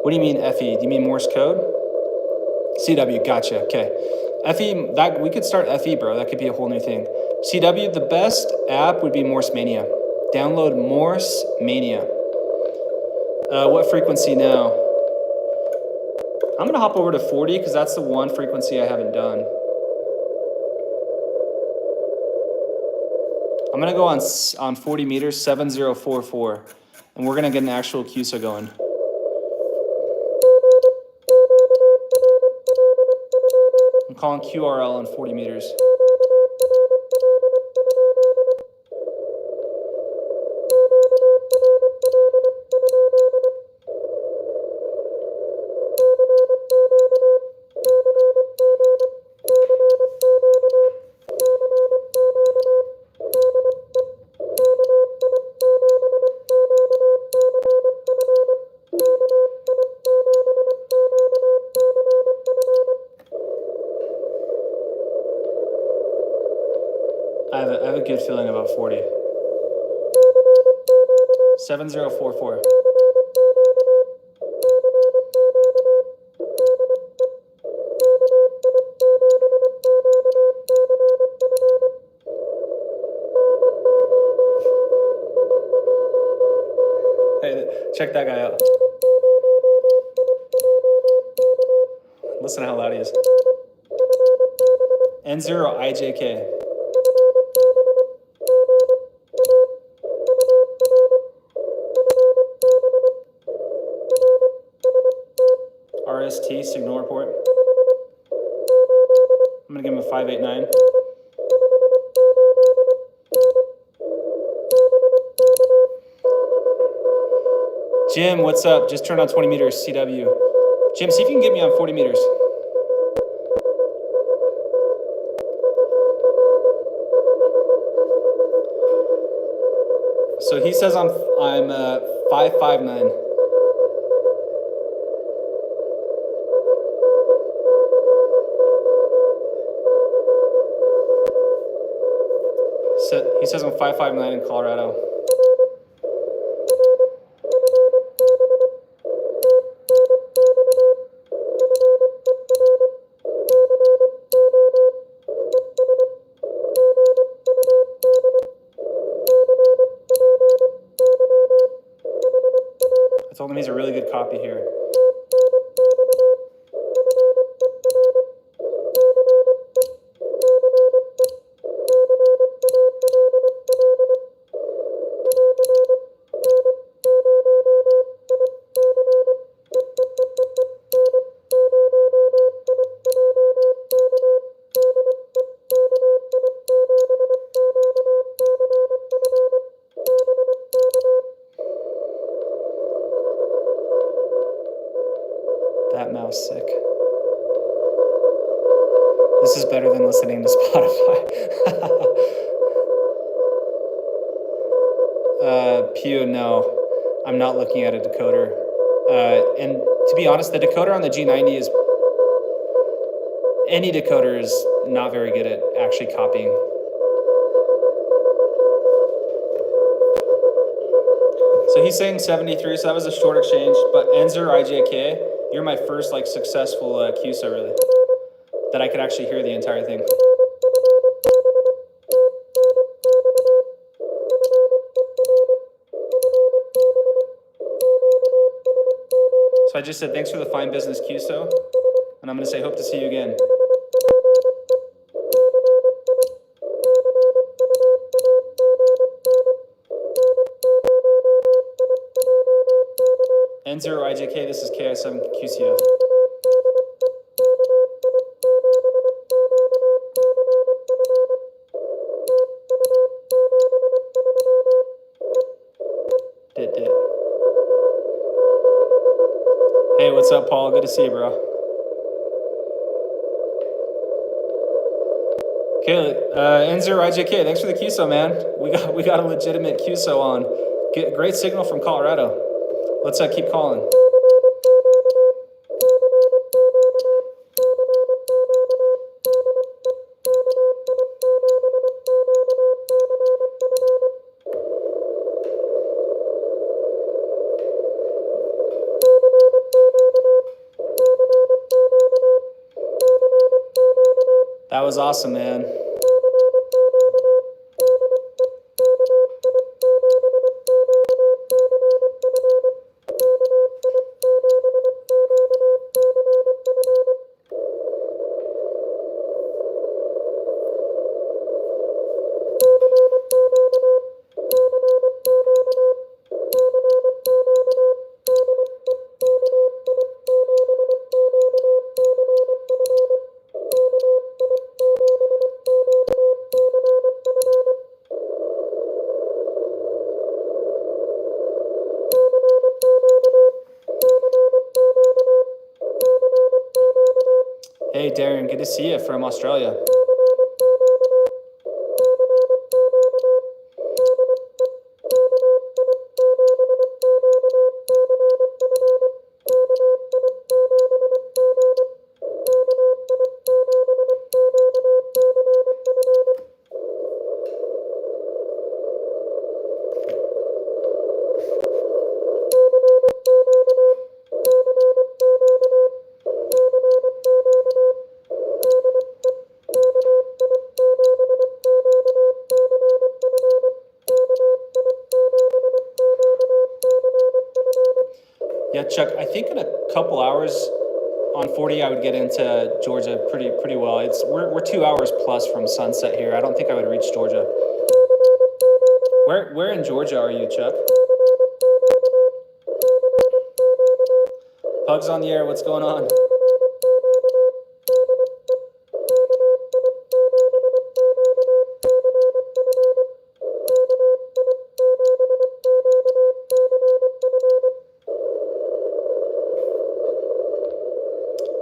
A: What do you mean FE? Do you mean Morse code? CW, gotcha, okay. FE, that we could start FE, bro. That could be a whole new thing. CW, the best app would be Morse Mania. Download Morse Mania. What frequency now? I'm gonna hop over to 40 because that's the one frequency I haven't done. I'm gonna go on 40 meters, 7044, and we're gonna get an actual QSO going. I'm calling QRL on 40 meters. feeling about 40. 7044. Hey, check that guy out. Listen to how loud he is. N0IJK. RST, signal report. I'm gonna give him a 589. Jim, what's up? Just turned on 20 meters, CW. Jim, see if you can get me on 40 meters. So he says I'm 559. So he says I'm 559 in Colorado. I told him he's a really good copy here. That mouse sick. This is better than listening to Spotify. Pew, no. I'm not looking at a decoder. And to be honest, the decoder on the G90 is... Any decoder is not very good at actually copying. So he's saying 73, so that was a short exchange, but N0IJK, you're my first like successful QSO really, that I could actually hear the entire thing. So I just said thanks for the fine business QSO, and I'm gonna say hope to see you again. N0IJK, this is KI7QCF. Did. Hey, what's up, Paul? Good to see you, bro. Okay, N0IJK, thanks for the QSO, man. We got a legitimate QSO on. Great signal from Colorado. Let's keep calling. That was awesome, man. Hey, Darren, good to see you from Australia. Yeah, Chuck, I think in a couple hours on 40, I would get into Georgia pretty well. We're 2 hours plus from sunset here. I don't think I would reach Georgia. Where in Georgia are you, Chuck? Pugs on the air, what's going on?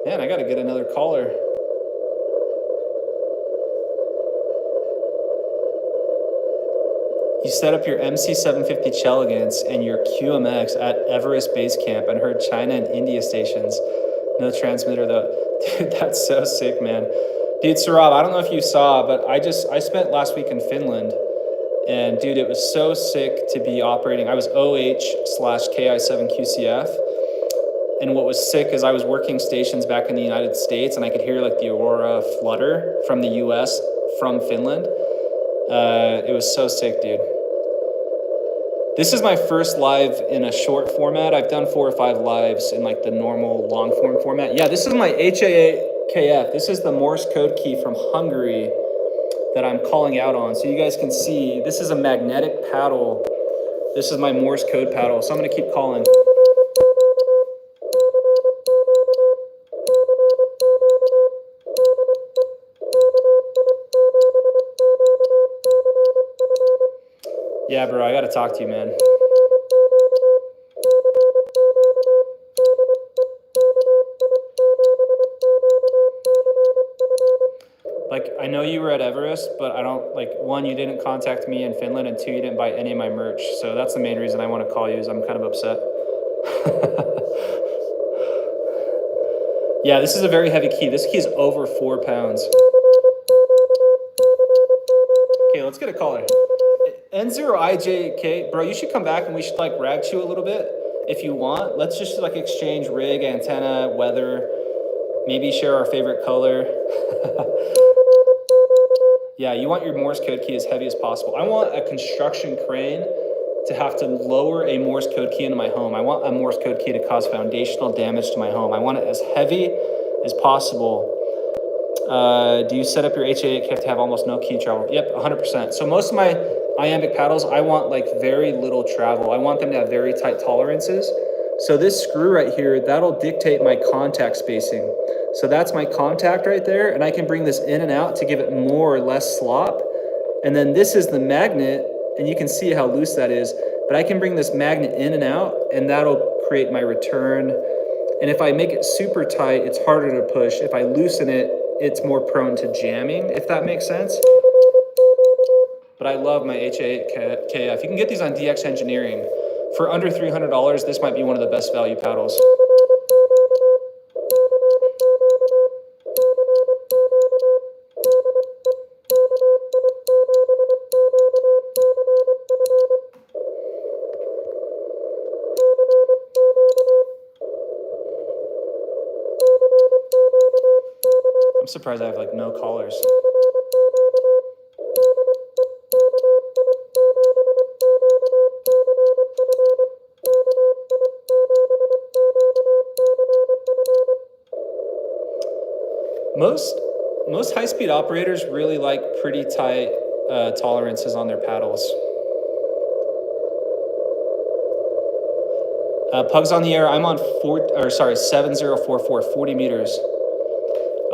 A: Man, I gotta get another caller. You set up your MC750 Chelegans and your QMX at Everest Base Camp and heard China and India stations. No transmitter though. Dude, that's so sick, man. Dude, Saurabh, I don't know if you saw, but I spent last week in Finland, and dude, it was so sick to be operating. I was OH/KI7QCF. And what was sick is I was working stations back in the United States, and I could hear like the Aurora flutter from the US from Finland. It was so sick, dude. This is my first live in a short format. I've done 4 or 5 lives in like the normal long form format. Yeah, this is my HAA-KF. This is the Morse code key from Hungary that I'm calling out on. So you guys can see, this is a magnetic paddle. This is my Morse code paddle. So I'm gonna keep calling. Yeah, bro, I gotta talk to you, man. Like, I know you were at Everest, but I don't, like, 1, you didn't contact me in Finland, and 2, you didn't buy any of my merch. So that's the main reason I want to call you, is I'm kind of upset. Yeah, this is a very heavy key. This key is over 4 pounds. Okay, let's get a caller. N0IJK, bro, you should come back and we should like rag chew a little bit if you want. Let's just like exchange rig, antenna, weather, maybe share our favorite color. Yeah, you want your Morse code key as heavy as possible. I want a construction crane to have to lower a Morse code key into my home. I want a Morse code key to cause foundational damage to my home. I want it as heavy as possible. Do you set up your HA8 to have almost no key travel? Yep, 100%. So most of my iambic paddles, I want like very little travel. I want them to have very tight tolerances. So this screw right here, that'll dictate my contact spacing. So that's my contact right there, and I can bring this in and out to give it more or less slop. And then this is the magnet, and you can see how loose that is, but I can bring this magnet in and out, and that'll create my return. And if I make it super tight, it's harder to push. If I loosen it, it's more prone to jamming, if that makes sense. But I love my HA8KF. You can get these on DX Engineering. For under $300, this might be one of the best value paddles. I'm surprised I have like no callers. Most high-speed operators really like pretty tight tolerances on their paddles. Pugs on the air, I'm on 7044, 40 meters.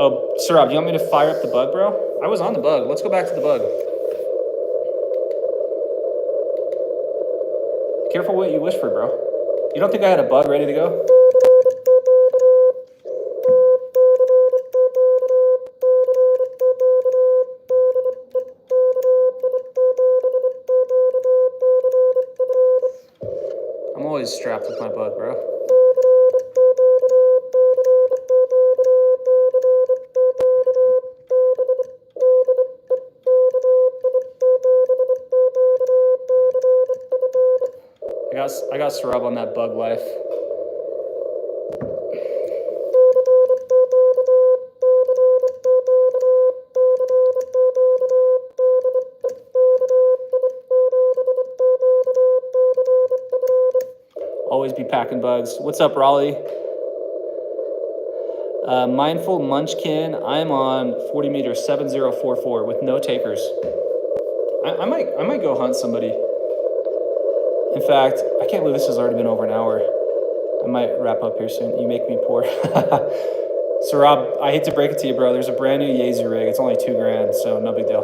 A: Oh, Saurabh, you want me to fire up the bug, bro? I was on the bug. Let's go back to the bug. Careful what you wish for, bro. You don't think I had a bug ready to go? I'm always strapped with my bug, bro. I got Saurabh on that bug life. Always be packing bugs. What's up, Raleigh? Mindful Munchkin, I'm on 40 meters, 7044 with no takers. I might go hunt somebody. In fact, I can't believe this has already been over an hour. I might wrap up here soon. You make me poor. So Rob, I hate to break it to you, bro. There's a brand new Yaesu rig. It's only $2,000, so no big deal.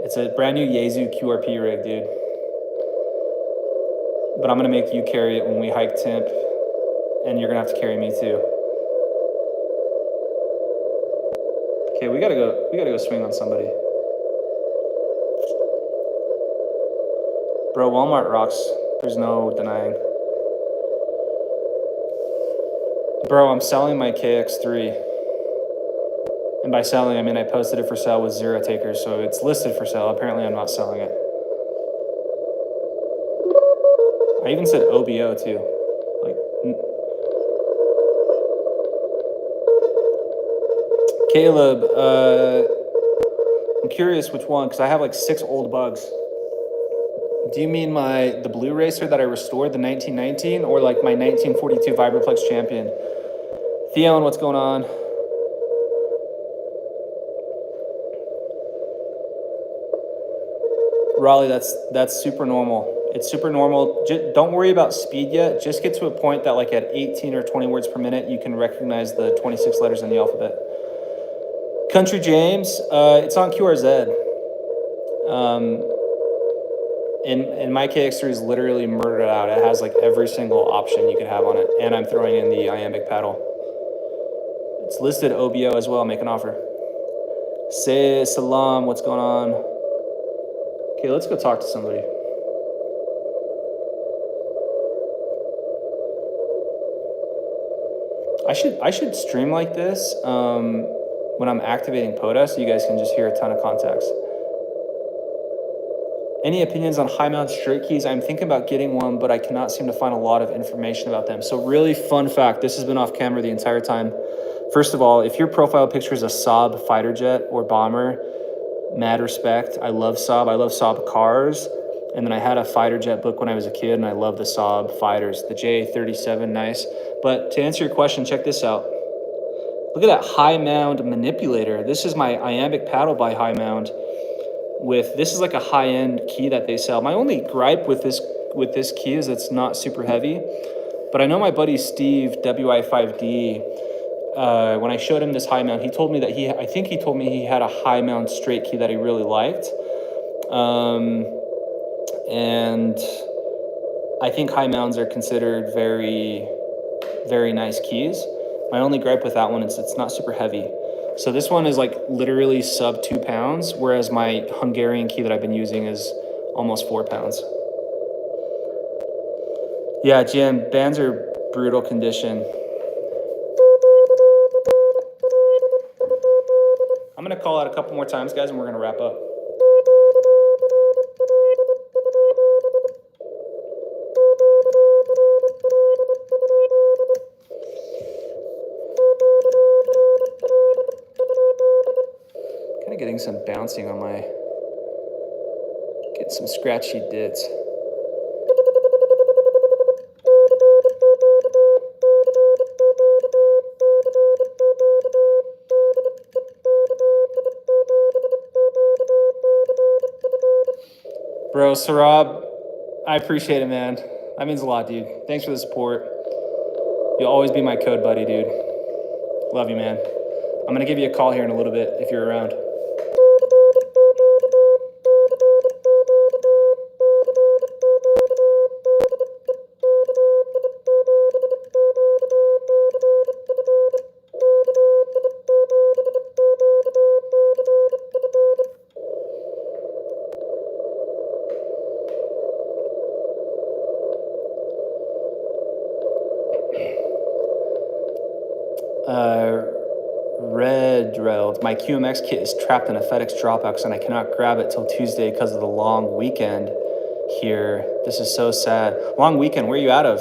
A: It's a brand new Yaesu QRP rig, dude. But I'm gonna make you carry it when we hike Timp, and you're gonna have to carry me too. Okay, we gotta go swing on somebody. Bro, Walmart rocks. There's no denying. Bro, I'm selling my KX3. And by selling, I mean I posted it for sale with 0 takers, so it's listed for sale. Apparently I'm not selling it. I even said OBO too. Like, Caleb, I'm curious which one, because I have like 6 old bugs. Do you mean the blue racer that I restored, the 1919, or like my 1942 Vibraplex Champion? Theon, what's going on? Raleigh, that's super normal. It's super normal. Don't worry about speed yet. Just get to a point that like at 18 or 20 words per minute, you can recognize the 26 letters in the alphabet. Country James, it's on QRZ. And my KX3 is literally murdered out. It has like every single option you could have on it. And I'm throwing in the iambic paddle. It's listed OBO as well. Make an offer. Say salam. What's going on? Okay, let's go talk to somebody. I should stream like this when I'm activating POTA, so you guys can just hear a ton of contacts. Any opinions on high mount straight keys? I'm thinking about getting one, but I cannot seem to find a lot of information about them. So really fun fact, this has been off camera the entire time. First of all, if your profile picture is a Saab fighter jet or bomber, mad respect. I love Saab. I love Saab cars. And then I had a fighter jet book when I was a kid, and I love the Saab fighters. The J37, nice. But to answer your question, check this out. Look at that high mound manipulator. This is my iambic paddle by High Mound. This is like a high-end key that they sell. My only gripe with this key is it's not super heavy. But I know my buddy Steve, WI5D, when I showed him this high mount, he told me that he had a high mount straight key that he really liked. And I think high mounts are considered very, very nice keys. My only gripe with that one is it's not super heavy. So this one is like literally sub 2 pounds, whereas my Hungarian key that I've been using is almost 4 pounds. Yeah, Jim, bands are brutal condition. I'm gonna call out a couple more times, guys, and we're gonna wrap up. Kind of getting some bouncing on getting some scratchy dits. Bro, Sarab, I appreciate it, man. That means a lot, dude. Thanks for the support. You'll always be my code buddy, dude. Love you, man. I'm gonna give you a call here in a little bit if you're around. My QMX kit is trapped in a FedEx Dropbox and I cannot grab it till Tuesday because of the long weekend here. This is so sad. Long weekend, where are you out of?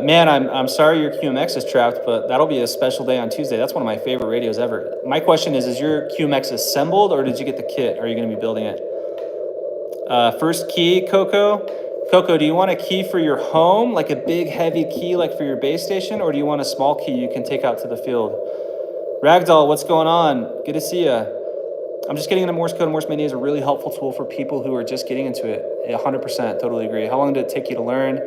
A: Man, I'm sorry your QMX is trapped, but that'll be a special day on Tuesday. That's one of my favorite radios ever. My question is your QMX assembled or did you get the kit? Are you going to be building it? First key, Coco. Coco, do you want a key for your home, like a big heavy key like for your base station, or do you want a small key you can take out to the field? Ragdoll, what's going on? Good to see you. I'm just getting into Morse code. Morse Mini is a really helpful tool for people who are just getting into it. 100%, totally agree. How long did it take you to learn?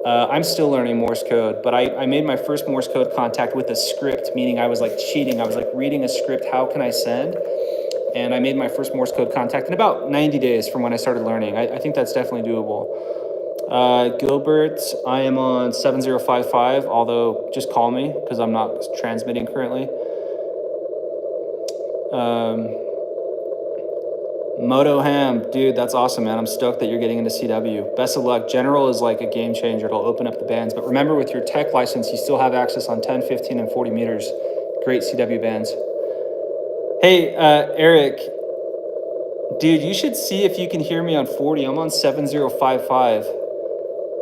A: I'm still learning Morse code, but I made my first Morse code contact with a script, meaning I was like cheating. I was like reading a script, how can I send? And I made my first Morse code contact in about 90 days from when I started learning. I think that's definitely doable. Gilbert, I am on 7055, although just call me because I'm not transmitting currently. Moto Ham, dude, that's awesome, man. I'm stoked that you're getting into CW. Best of luck. General is like a game changer. It'll open up the bands. But remember, with your tech license, you still have access on 10, 15, and 40 meters. Great CW bands. Hey, Eric, dude, you should see if you can hear me on 40. I'm on 7055.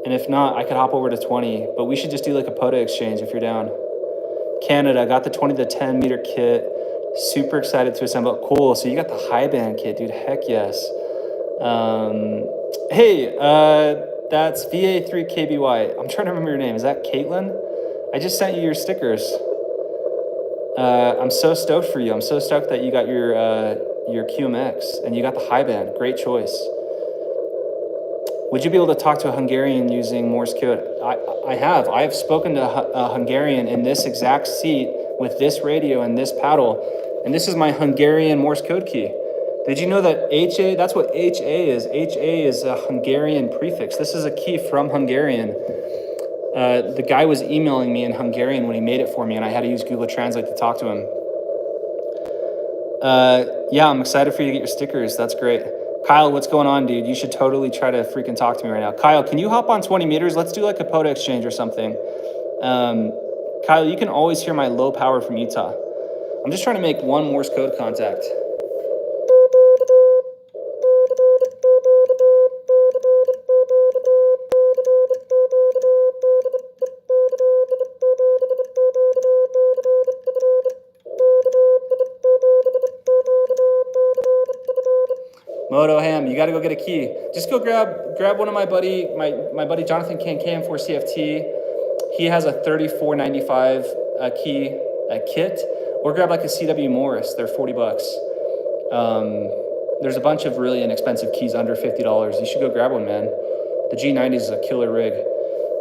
A: And if not, I could hop over to 20. But we should just do like a POTA exchange if you're down. Canada, got the 20 to 10 meter kit. Super excited to assemble. Cool. So you got the high band kit, dude. Heck yes. Hey, that's VA3KBY. I'm trying to remember your name. Is that Caitlin? I just sent you your stickers. I'm so stoked for you. I'm so stoked that you got your QMX and you got the high band. Great choice. Would you be able to talk to a Hungarian using Morse code? I have. I have spoken to a Hungarian in this exact seat with this radio and this paddle, and this is my Hungarian Morse code key. Did you know that HA, that's what HA is. HA is a Hungarian prefix. This is a key from Hungarian. The guy was emailing me in Hungarian when he made it for me, and I had to use Google Translate to talk to him. Yeah, I'm excited for you to get your stickers. That's great. Kyle, what's going on, dude? You should totally try to freaking talk to me right now. Kyle, can you hop on 20 meters? Let's do like a POTA exchange or something. Kyle, you can always hear my low power from Utah. I'm just trying to make one Morse code contact. Moto Ham, you got to go get a key. Just go grab one of my buddy Jonathan KI7QCF. He has a 3495 key kit, or grab like a CW Morse. They're $40. There's a bunch of really inexpensive keys under $50. You should go grab one, man. The G90 is a killer rig.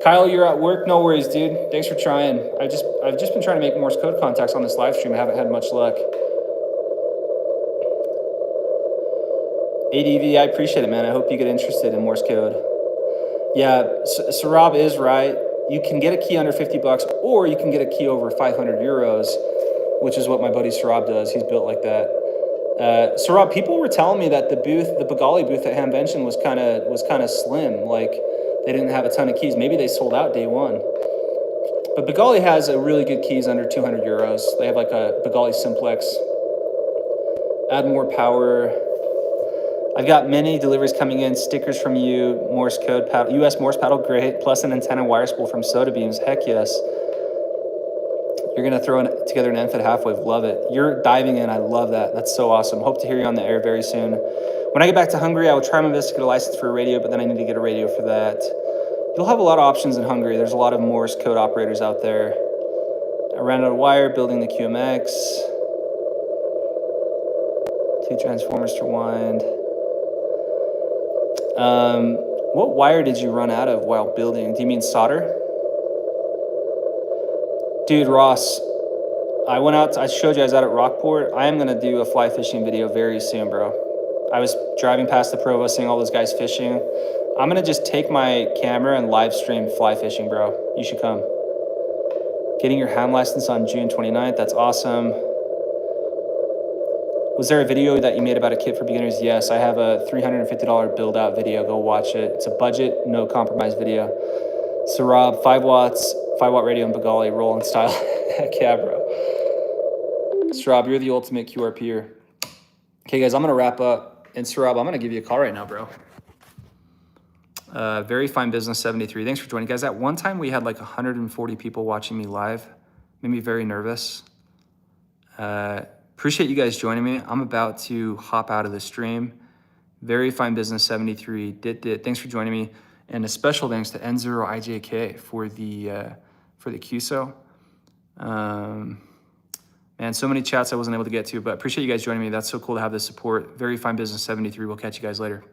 A: Kyle, you're at work. No worries, dude. Thanks for trying. I've just been trying to make Morse code contacts on this live stream. I haven't had much luck. ADV, I appreciate it, man. I hope you get interested in Morse code. Yeah, Sarab is right. You can get a key under $50, or you can get a key over 500 euros, which is what my buddy Sarab does. He's built like that. Sarab, people were telling me that the Begali booth at Hamvention was kind of slim. Like they didn't have a ton of keys. Maybe they sold out day one. But Begali has a really good keys under 200 euros. They have like a Begali Simplex. Add more power. I've got many deliveries coming in, stickers from you, Morse code paddle, US Morse paddle, great, plus an antenna wire spool from Soda Beams, heck yes. You're gonna throw together an NFET half wave, love it. You're diving in, I love that, that's so awesome. Hope to hear you on the air very soon. When I get back to Hungary, I will try my best to get a license for a radio, but then I need to get a radio for that. You'll have a lot of options in Hungary. There's a lot of Morse code operators out there. I ran out of wire, building the QMX. 2 transformers to wind. What wire did you run out of while building? Do you mean solder? Dude, Ross, I showed you I was out at Rockport. I am going to do a fly fishing video very soon, bro. I was driving past the Provo, seeing all those guys fishing. I'm going to just take my camera and live stream fly fishing, bro. You should come. Getting your ham license on June 29th. That's awesome. Was there a video that you made about a kit for beginners? Yes, I have a $350 build out video. Go watch it. It's a budget, no compromise video. So Rob, 5 watts, 5 watt radio in Begali, rolling style. Heck yeah, bro. Sarab, you're the ultimate QRPer. Okay, guys, I'm going to wrap up. And Sarab, I'm going to give you a call right now, bro. Very Fine Business 73. Thanks for joining, guys. At one time, we had like 140 people watching me live. Made me very nervous. Appreciate you guys joining me. I'm about to hop out of the stream. Very Fine Business 73. Thanks for joining me. And a special thanks to N0IJK for the QSO. Man, so many chats I wasn't able to get to, but appreciate you guys joining me. That's so cool to have this support. Very Fine Business 73. We'll catch you guys later.